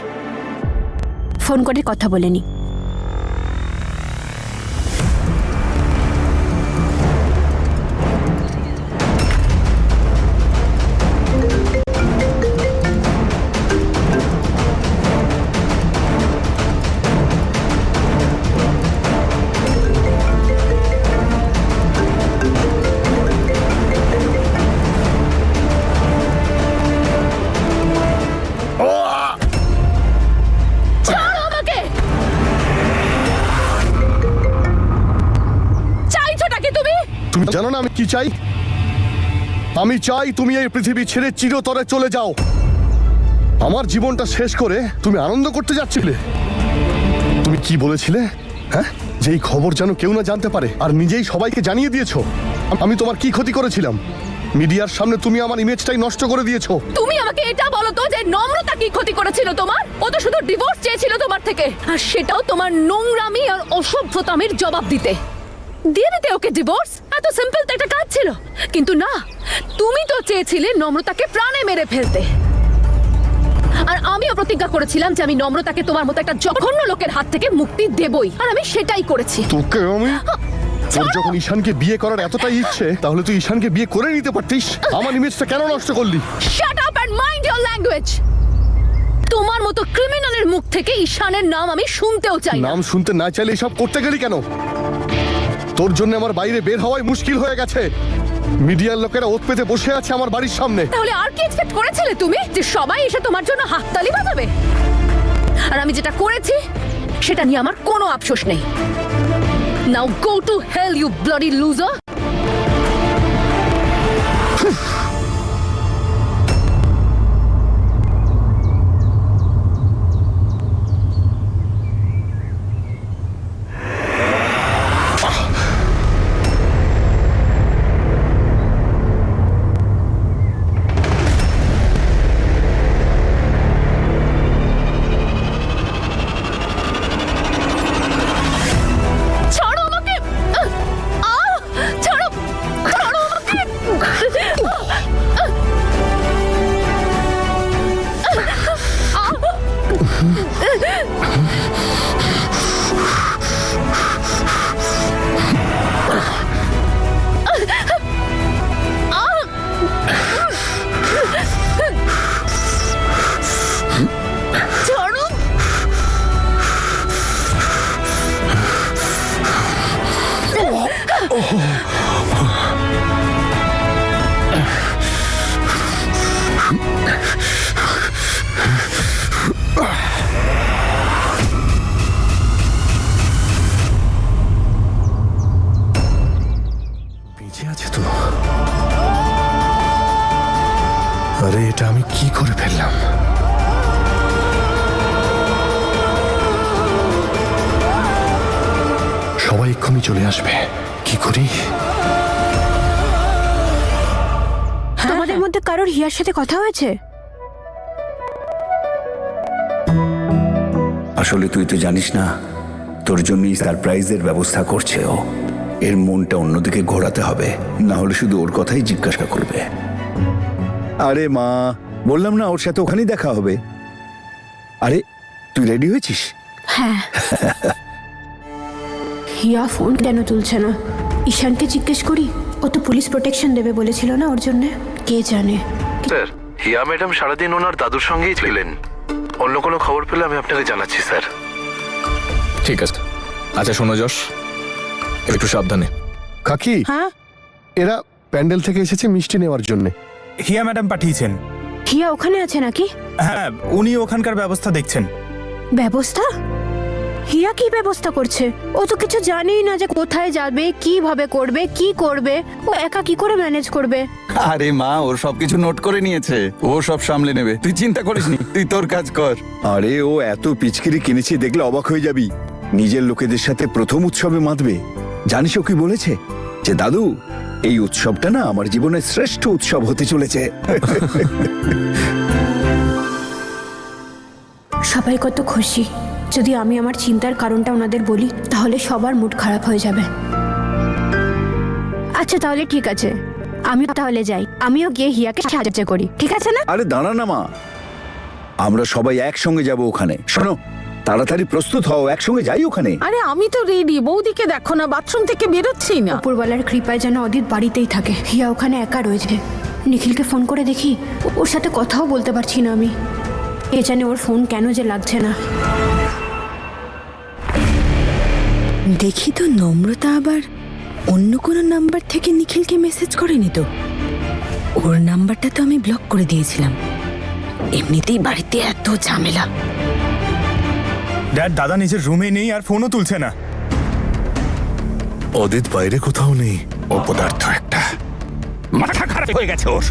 ফোন করে কথা বলেনি। ছাড়ো আমাকে! চাইছোটা কি তুমি? তুমি জানো না আমি কি চাই? আমি চাই তুমি এই পৃথিবী ছেড়ে চিরতরে চলে যাও। আমার জীবনটা শেষ করে তুমি আনন্দ করতে যাচ্ছিলে। তুমি কি বলেছিলে? হ্যাঁ, যে এই খবর যেন কেউ না জানতে পারে, আর নিজেই সবাইকে জানিয়ে দিয়েছো। আমি তোমার কি ক্ষতি করেছিলাম? মিডিয়ার সামনে তুমি আমার ইমেজটাই নষ্ট করে দিয়েছো। তুমি আমাকে এটা বলো তো যে নম্রতা কি ক্ষতি করেছিল তোমার? ও তো শুধু ডিভোর্স চেয়েছিল তোমার থেকে, আর সেটাও তোমার নোংরামি আর অসভ্যতামির জবাব দিতে। দিয়ে দিতে ওকে ডিভোর্স, এত সিম্পল তো একটা কাজ ছিল। কিন্তু না, তুমি তো চেয়েছিলে নম্রতাকে প্রাণে মেরে ফেলতে। আর আমিও প্রতিজ্ঞা করেছিলাম যে আমি নম্রতাকে তোমার মতো একটা জঘন্য লোকের হাত থেকে মুক্তি দেবই, আর আমি সেটাই করেছি। তোকে আমি তোর যখন ঈশানকে বিয়ে করার এতটাই ইচ্ছে, তাহলে তুই ঈশানকে বিয়ে করে নিতে পারতিস। আমার ইমেজটা কেন নষ্ট করলি? Shut up and mind your language. তোমার মতো ক্রিমিনালের মুখ থেকে ঈশানের নাম আমি শুনতেও চাই না। নাম শুনতে না চাইলে এসব করতে গেলি কেন? তোর জন্য আমার বাইরে বের হওয়াই মুশকিল হয়ে গেছে। মিডিয়ার লোকেরা ওত পেতে বসে আছে আমার বাড়ির সামনে। তাহলে আর কি এক্সপেক্ট করেছিলে তুমি, যে সবাই এসে তোমার জন্য হাততালি বাজাবে? আর আমি যেটা করেছি সেটা নিয়ে আমার কোনো আফসোস নেই। Now go to hell you bloody loser. ছাড়ো আমাকে! ছাড়ো! ছাড়ো আমাকে! ছাড়ো! বেঁচে আছে তো? আরে এটা আমি কি করে ফেললাম? সবাই এক্ষুনি চলে আসবে। কি করি? তোমাদের মধ্যে কারোর হিয়ার সাথে কথা হয়েছে? আসলে তুই তো জানিস না, তোর জন্যই সারপ্রাইজের ব্যবস্থা করছে ও। এর মনটা অন্যদিকে ঘোরাতে হবে, না হলে শুধু ওর কথাই জিজ্ঞাসা করবে। আরে মা, বললাম না ওর সাথে ওখানেই দেখা হবে। আরে তুই রেডি হয়েছিস? হ্যাঁ। হিয়া ফোন কেন তুলছে না? ঈশানকে জিজ্ঞেস করি। ও তো পুলিশ প্রোটেকশন দেবে বলেছিল না ওর জন্য। কে জানে। স্যার, হিয়া ম্যাডাম সারাদিন ওনার দাদুর সঙ্গেই ছিলেন। অন্য কোনো খবর পেলে আমি আপনাকে জানাচ্ছি স্যার। ঠিক আছে। আচ্ছা শোনো যশ, একটু সাবধানে। কাকি, হ্যাঁ, এরা প্যান্ডেল থেকে এসেছে মিষ্টি নেওয়ার জন্য। হিয়া ম্যাডাম পাঠিয়েছেন। হিয়া ওখানে আছে নাকি? হ্যাঁ, উনি ওখানকার ব্যবস্থা দেখছেন। ব্যবস্থা? হিয়া কি ব্যবস্থা করছে? ও তো কিছু জানেই না যে কোথায় যাবে, কিভাবে করবে, কি করবে। ও একা কি করে ম্যানেজ করবে? আরে মা, ওর সবকিছু নোট করে নিয়েছে, ও সব সামলে নেবে, তুই চিন্তা করিস নি, তুই তোর কাজ কর। আরে ও এত পিচকিরি কিনেছি, দেখলে অবাক হয়ে যাবি। নিজের লোকেদের সাথে প্রথম উৎসবে মাতবে। জানিস ও কি বলেছে? যে দাদু, এই উৎসবটা না আমার জীবনের শ্রেষ্ঠ উৎসব হতে চলেছে। সবাই কত খুশি। যদি আমি আমার চিন্তার কারণটা ওনাদের বলি, তাহলে সবার মুড খারাপ হয়ে যাবে। আচ্ছা তাহলে ঠিক আছে, আমি তাহলে যাই, আমিও গিয়ে হিয়াকে সাহায্য করি, ঠিক আছে না? আরে দাঁড়া না মা, আমরা সবাই একসঙ্গে যাব ওখানে। শোনো, তাড়াতাড়ি প্রস্তুত হও, একসঙ্গে যাই ওখানে। আরে আমি তো রেডি, বৌদিকে দেখো না বাথরুম থেকে বেরোচ্ছি না। উপরওয়ালার কৃপায় যেন অদিত বাড়িতেই থাকে। হিয়া ওখানে একা রয়েছে। নিখিলকে ফোন করে দেখি, ওর সাথে কথাও বলতে পারছি না আমি। এ জানে ওর ফোন কেন যে লাগছে না। দেখি তো, নম্রতা আবার অন্য কোনো নাম্বার থেকে নিখিলকে মেসেজ করেনি তো? ওর নাম্বারটা তো আমি ব্লক করে দিয়েছিলাম। এমনিতেই বাড়িতে এত ঝামেলা। ড্যাড, দাদা নিজের রুমে নেই আর ফোনও তুলছে না। অদিত বাইরে কোথাও নেই। অপদার্থ একটা, মাথা খারাপ হয়ে গেছে ওর।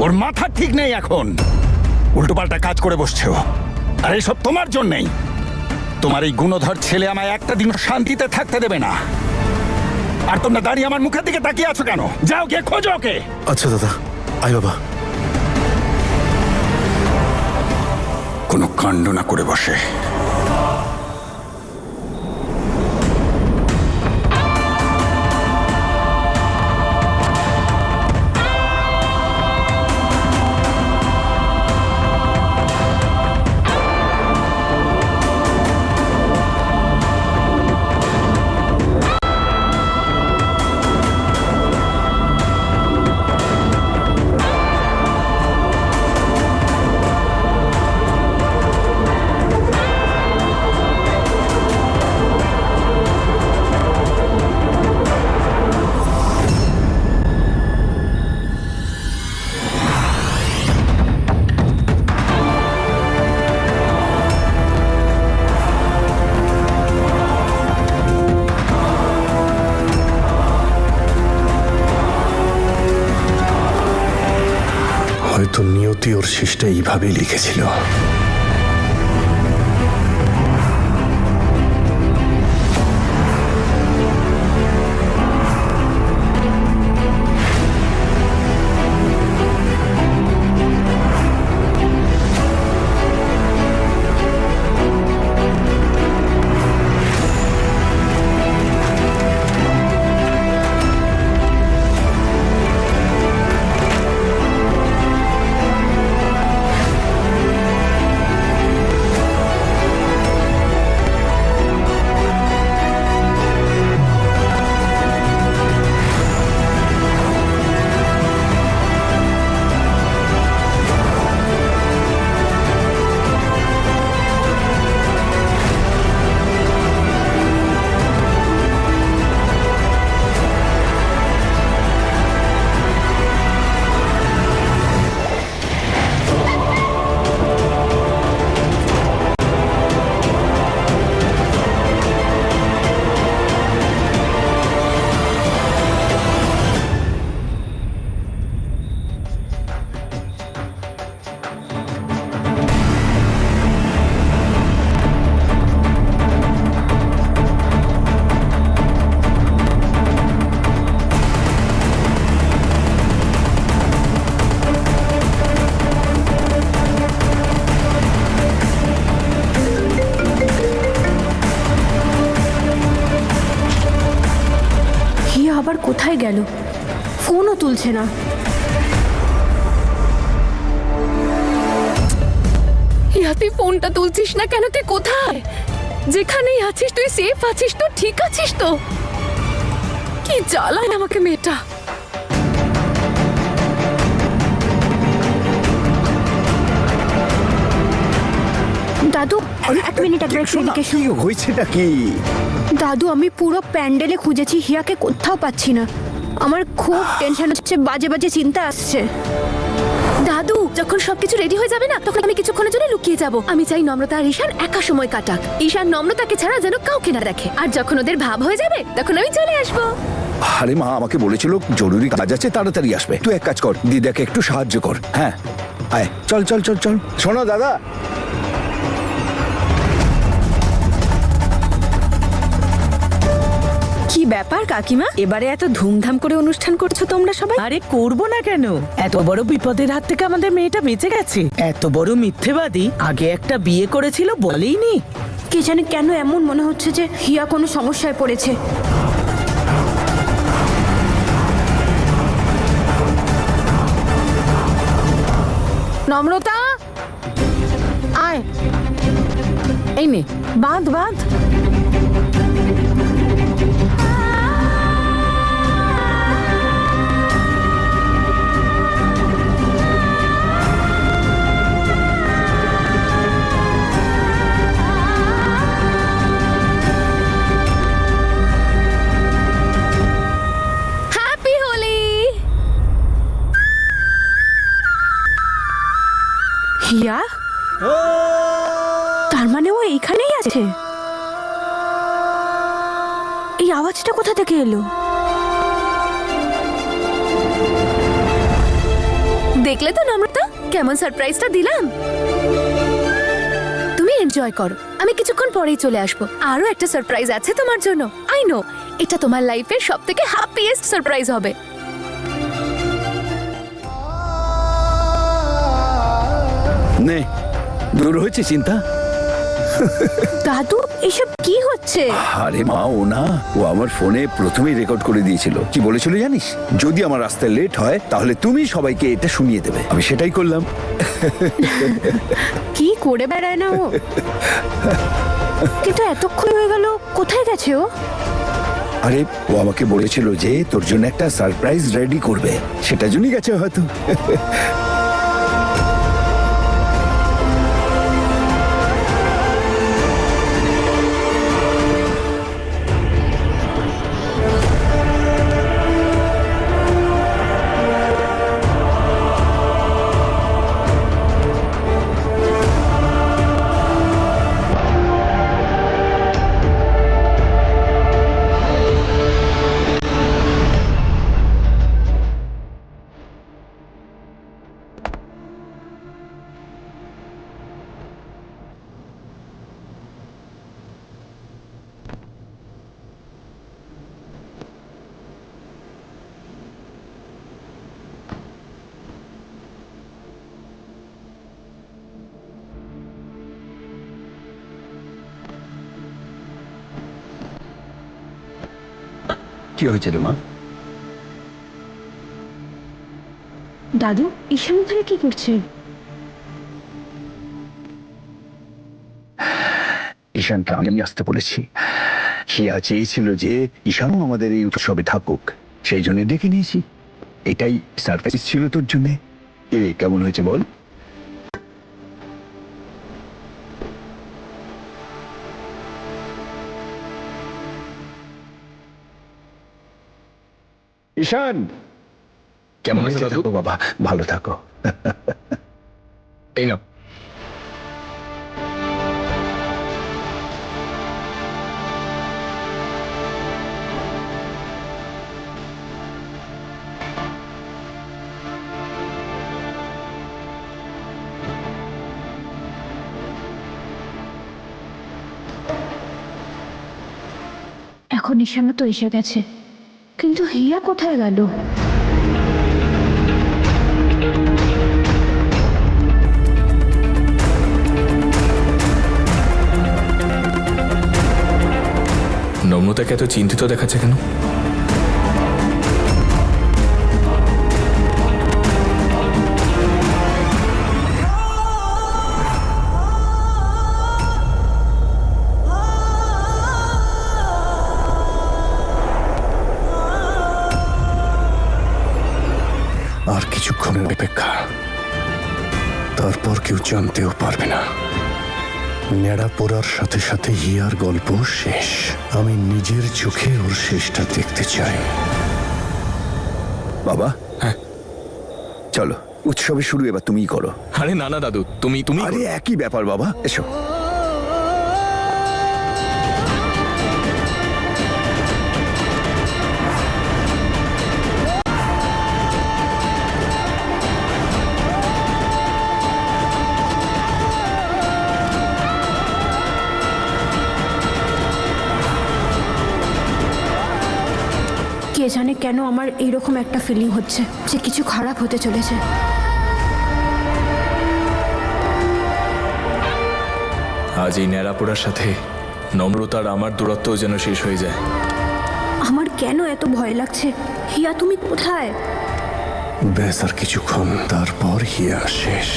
ওর মাথা ঠিক নেই এখন, উল্টোপাল্টা কাজ করে বসছে ও। আর এসব তোমার জন্যই। তোমার এই গুণধর ছেলে আমায় একটা দিন শান্তিতে থাকতে দেবে না। আর তোমরা দাঁড়িয়ে আমার মুখের দিকে তাকিয়ে আছো কেন? যাও গিয়ে খোঁজো ওকে। আচ্ছা দাদা, আয় বাবা। কোনো কাণ্ড না করে বসে। হয়তো নিয়তি ওর শেষটা এইভাবেই লিখেছিল। আবার কোথায় গেল? ফোনও তুলছে না। ইয়া, তুই ফোনটা তুলছিস না কেন? তুই কোথায়? যেখানেই আছিস তুই সেফ আছিস তো? ঠিক আছিস তো? কি জ্বালায় আমাকে মেয়েটা। দাদু, এক মিনিট, একবার একটু এদিকে এসো। কি হয়েছেটা কি? দাদু, আমি পুরো প্যান্ডেলে খুঁজেছি, হিয়াকে কোথাও পাচ্ছি না। আমার খুব টেনশন হচ্ছে, বাজে বাজে চিন্তা আসছে। দাদু, যখন সবকিছু রেডি হয়ে যাবে না, তখন আমি কিছুক্ষণের জন্য লুকিয়ে যাব। আমি চাই নম্রতা আর ঈশান একা সময় কাটাক। ঈশান নম্রতাকে ছাড়া যেন কাউকে না দেখে। আর যখন ওদের ভাব হয়ে যাবে, তখন আমি চলে আসবো। আরে মা আমাকে বলেছিল জরুরি কাজ আছে, তাড়াতাড়ি আসবে। তুই এক কাজ কর, দিদাকে একটু সাহায্য কর। হ্যাঁ আয়, চল চল চল চল। শোনো দাদা, কি ব্যাপার কাকিমা, এবারে এত ধুমধাম করে অনুষ্ঠান করছো তোমরা সবাই? আরে করবো না কেন? এত বড় বিপদের হাত থেকে আমাদের মেয়েটা বেঁচে গেছে। এত বড় মিথ্যেবাদী আগে একটা বিয়ে করেছিল বলেইনি। কে জানে কেন এমন মনে হচ্ছে যে হিয়া কোনো সমস্যায় পড়েছে। নম্রতা আয়, এই নে বাঁধ বাঁধ। হ্যাপি হোলি। হিয়া, তার মানে ও এইখানেই আছে। এই আওয়াজটা কোথা থেকে এলো? দেখলে তো নম্রতা কেমন সারপ্রাইজটা দিলাম। তুমি এনজয় করো, আমি কিছুক্ষণ পরেই চলে আসবো। আরো একটা সারপ্রাইজ আছে তোমার জন্য। আই নো এটা তোমার লাইফের সবথেকে হ্যাপিয়েস্ট সারপ্রাইজ হবে। নে, দূর হয়েছে চিন্তা। দাদু, এসব কি হচ্ছে? আরে মা, ও না, ও আমার ফোনে প্রথমেই রেকর্ড করে দিয়েছিল। কি বলেছিল জানিস? যদি আমার রাস্তায় লেট হয় তাহলে তুমি সবাইকে এটা শুনিয়ে দেবে। আমি সেটাই করলাম। কি করে বেড়ায় না ও? কিন্তু এতক্ষণ হয়ে গেল, কোথায় গেছে ও? আরে ও আমাকে বলেছিল যে তোর জন্য একটা সারপ্রাইজ রেডি করবে, সেটা জন্যই গেছে হয়তো। কি হয়েছে রে মা? দাদু, ঈশান ওখানে কি করছে? ঈশানকে আমি আসতে বলেছি। হিয়া চেয়েছিল যে ঈশানও আমাদের এই উৎসবে থাকুক, সেই জন্য ডেকে নিয়েছি। এটাই সারপ্রাইজ ছিল তোর জন্য। কেমন হয়েছে বল? ঈশান, কেমন হয়েছে দাদু? বাবা ভালো থাকো। এই নাও। এখন ঈশান তো এসে গেছে, কিন্তু হিয়া কোথায় গেল? নম্রতাকে এত চিন্তিত দেখাচ্ছে কেন? আর কিছুক্ষণের অপেক্ষা, তারপর কেউ জানতেও পারবে না। নেড়া পড়ার সাথে সাথে হিয়ার গল্প শেষ। আমি নিজের চোখে ওর শেষটা দেখতে চাই। বাবা, হ্যাঁ চলো, উৎসবে শুরু এবার তুমিই করো। আরে না না দাদু, তুমি তুমি আরে একই ব্যাপার বাবা, এসো। কে জানে কেন আমার এইরকম একটা ফিলিং হচ্ছে যে কিছু খারাপ হতে চলেছে। আজ এই ন্যাড়াপোড়ার সাথে নম্রতার আমার দূরত্ব যেন শেষ হয়ে যায়। আমার কেন এত ভয় লাগছে? হিয়া, তুমি কোথায়? ব্যাস আর কিছুক্ষণ, তারপর হিয়া শেষ।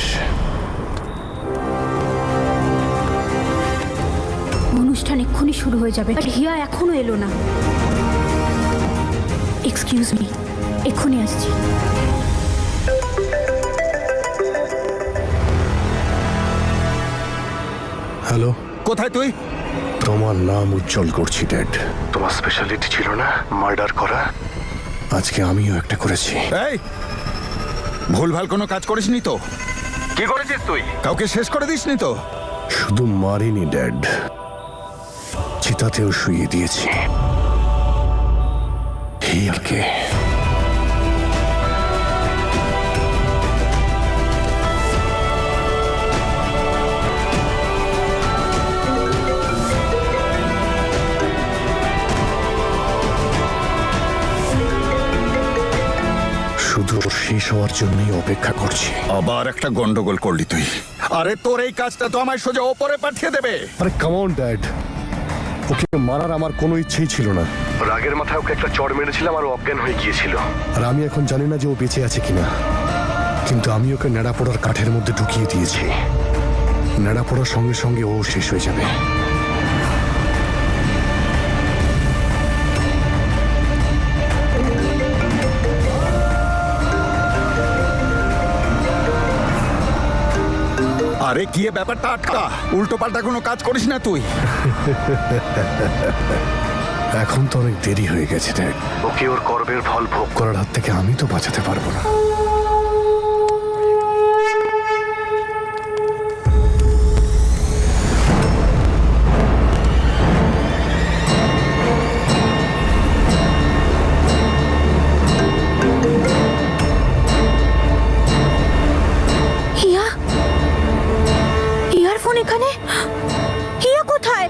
অনুষ্ঠান এক্ষুনি শুরু হয়ে যাবে, বাট হিয়া এখনো এলো না। এক্সকিউজ মি, এক্ষুনি আসছি। হ্যালো, কোথায় তুই? তোমার নাম উজ্জ্বল করছি ড্যাড। তোমার স্পেশালিটি ছিল না মার্ডার করা? আজকে আমিও একটা করেছি। এই ভুলভাল কোনো কাজ করিসনি তো? কি করেছিস তুই? কাউকে শেষ করে দিসনি তো? শুধু মারিনি ড্যাড, চিতাতেও শুইয়ে দিয়েছি হিয়াকে। শুধু ওর শেষ হওয়ার জন্যই অপেক্ষা করছি। আবার একটা গন্ডগোল করলি তুই। আরে তোর এই কাজটা তো আমায় সোজা ওপরে পাঠিয়ে দেবে। আরে কাম অন ড্যাড, ওকে মারার আমার কোনো ইচ্ছেই ছিল না। রাগের মাথায় ওকে একটা চড় মেরেছিলাম আর ও অজ্ঞান হয়ে গিয়েছিল। আর আমি এখন জানি না যে ও বেঁচে আছে কিনা, কিন্তু আমি ওকে ন্যাড়া পোড়ার কাঠের মধ্যে ঢুকিয়ে দিয়েছি। ন্যাড়া পোড়ার সঙ্গে সঙ্গে ও শেষ হয়ে যাবে। আরে গিয়ে ব্যাপারটা আটকা, উল্টো পাল্টা কোনো কাজ করিস না তুই। এখন তো অনেক দেরি হয়ে গেছে ড্যাড। ওকে ওর কর্মের ফল ভোগ করার হাত থেকে আমি তো বাঁচাতে পারবো না। হিয়া, হিয়ার ফোন এখানে? হিয়া কোথায়?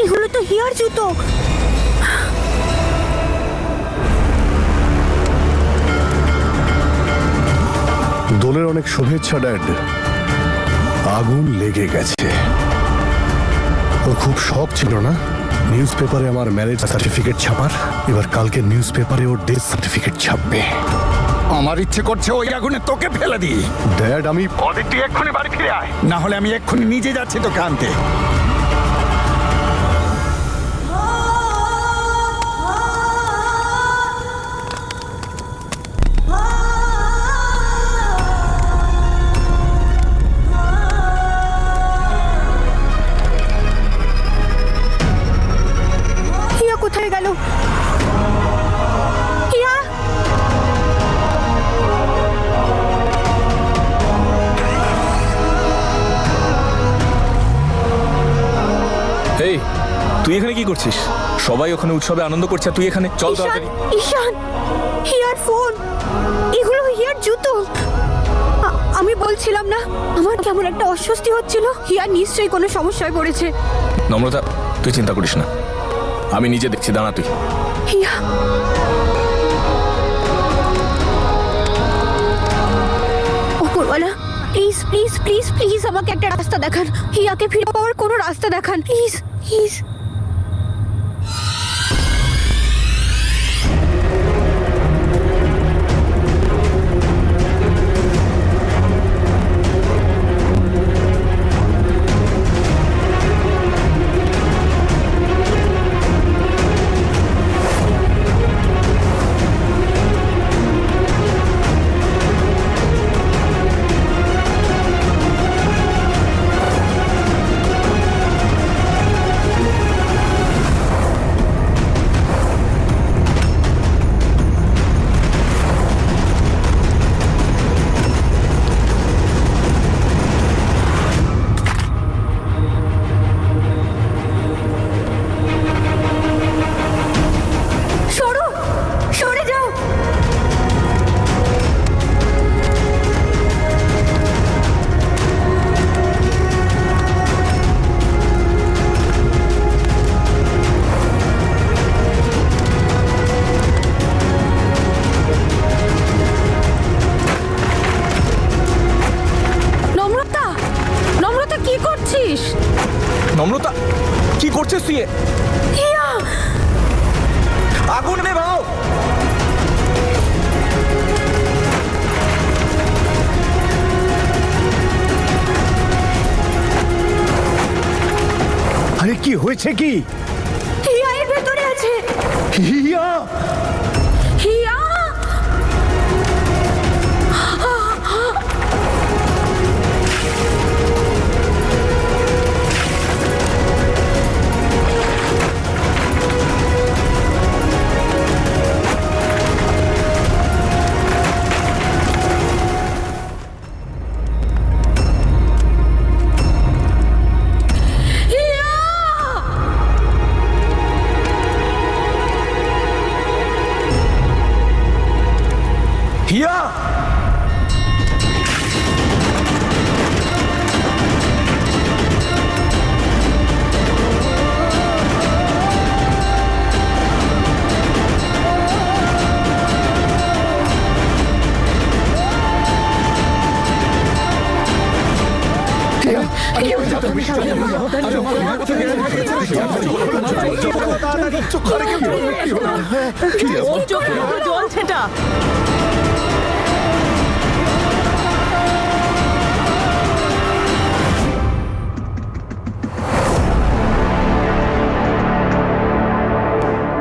এগুলো তো হিয়ার জুতো। দোলের অনেক শুভেচ্ছা ড্যাড। আগুন লেগে গেছে। ওর খুব শখ ছিল না নিউজ পেপারে আমার ম্যারেজ সার্টিফিকেট ছাপার? এবার কালকে নিউজ পেপারে ওর ডেথ সার্টিফিকেট ছাপবে। আমার ইচ্ছে করছে ওই আগুনে তোকে ফেলে দিই। ড্যাড আমি অদিত, তুই এক্ষুনি বাড়ি ফিরে আয়, না হলে আমি এক্ষুনি নিজে যাচ্ছি তোকে আনতে। হিয়া কোথায় গেল? হিয়া, এই তুই এখানে কি করছিস? সবাই ওখানে উৎসবে আনন্দ করছে, আর তুই এখানে? চল ঈশান, তাড়াতাড়ি। ঈশান, হিয়ার ফোন। এগুলো হিয়ার জুতো। আমি বলছিলাম না, আমার কেমন একটা অস্বস্তি হচ্ছিল। হিয়া নিশ্চয়ই কোনো সমস্যায় পড়েছে। নম্রতা, তুই চিন্তা করিস না, আমি নিজে দেখছি, দাঁড়া তুই। হিয়া, ওপরওয়ালা, প্লিজ প্লিজ প্লিজ প্লিজ আমাকে একটা রাস্তা দেখান। হিয়াকে ফিরে পাওয়ার কোনো রাস্তা দেখান, প্লিজ প্লিজ। করছিস? নম্রতা কি করছিস তুই? হিয়া, আগুন নেভাও। আরে কি হয়েছে কি? হিয়া এর ভেতরে আছে। হিয়া হিয়া, হিয়া চোখে মুখে জল ছেটা।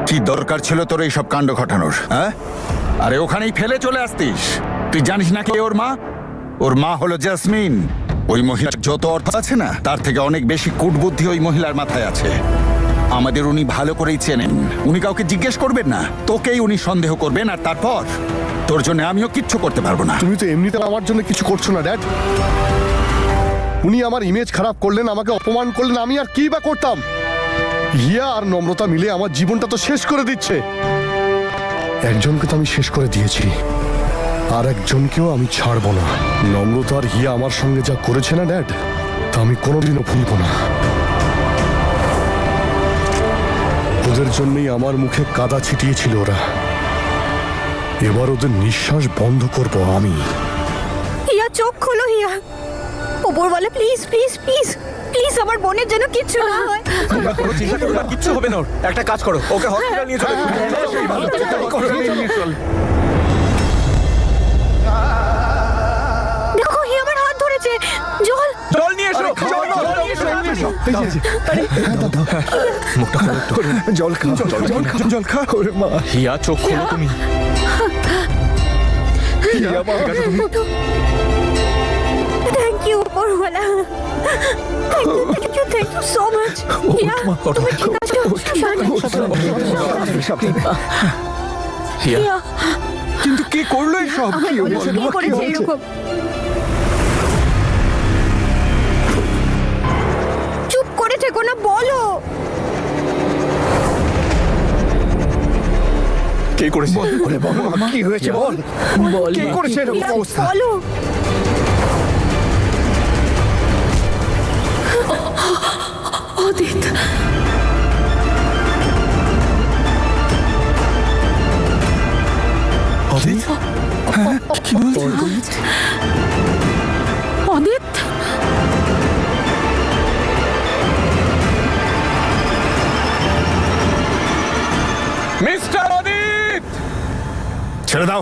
কি দরকার ছিল তোর এইসব কাণ্ড ঘটানোর? হ্যাঁ, আরে ওখানেই ফেলে চলে আসতিস। তুই জানিস না কে ওর মা? ওর মা হলো জেসমিন। ওই মহিলার যত অর্থ আছে না, তার থেকে অনেক বেশি কূটবুদ্ধি ওই মহিলার মাথায় আছে। আমাদের উনি ভালো করেই চেনেন। উনি কাউকে জিজ্ঞেস করবেন না, তোকেই উনি সন্দেহ করবেন, আর তারপর তোর জন্য আমিও কিচ্ছু করতে পারবো না। তুমি তো এমনিতে আমার জন্য কিছু করছো না ড্যাড। উনি আমার ইমেজ খারাপ করলেন, আমাকে অপমান করলেন, আমি আর কি বা করতাম? হিয়া আর নম্রতা মিলে আমার জীবনটা তো শেষ করে দিচ্ছে। একজনকে তো আমি শেষ করে দিয়েছি, আর একজনকেও আমি ছাড়বো না। নম্রতা আর হিয়া আমার সঙ্গে যা করেছে না ড্যাড, তা আমি কোনোদিনও ভুলবো না। ওদের জন্যই আমার মুখে কাদা ছিটিয়েছিল ওরা। এবার ওদের নিঃশ্বাস বন্ধ করব আমি। হিয়া চোখ খোলো হিয়া। ওপরওয়ালা প্লিজ প্লিজ প্লিজ প্লিজ আমার বোনের যেন কিচ্ছু না হয়। তোমরা কোনো চিন্তা করো না, কিচ্ছু হবে না ওর। একটা কাজ করো, ওকে হসপিটাল নিয়ে চলো। দেখো হিয়া আমার হাত ধরেছে। জল জল নিয়ে এসো, জল নিয়ে এসো। মুখটা খোলো একটু। জল খা, জল খা, জল খা। ওরে মা, হিয়া চোখ খোলো তুমি। হিয়া মা, থ্যাংক ইউ ওপরওয়ালা। Thank you so much. Hiya তুমি ঠিক আছো? হিয়া কিন্তু কি করলো এসব? আমার বোনের সাথে কি করেছে এরকম? চুপ করে থেকো না, বলো। কে করেছে? কি হয়েছে বল? কে করেছে এরকম অবস্থা? বলো। অদিত, অদিত কি বলছো? অদিত, মিস্টার অদিত! ছেড়ে দাও।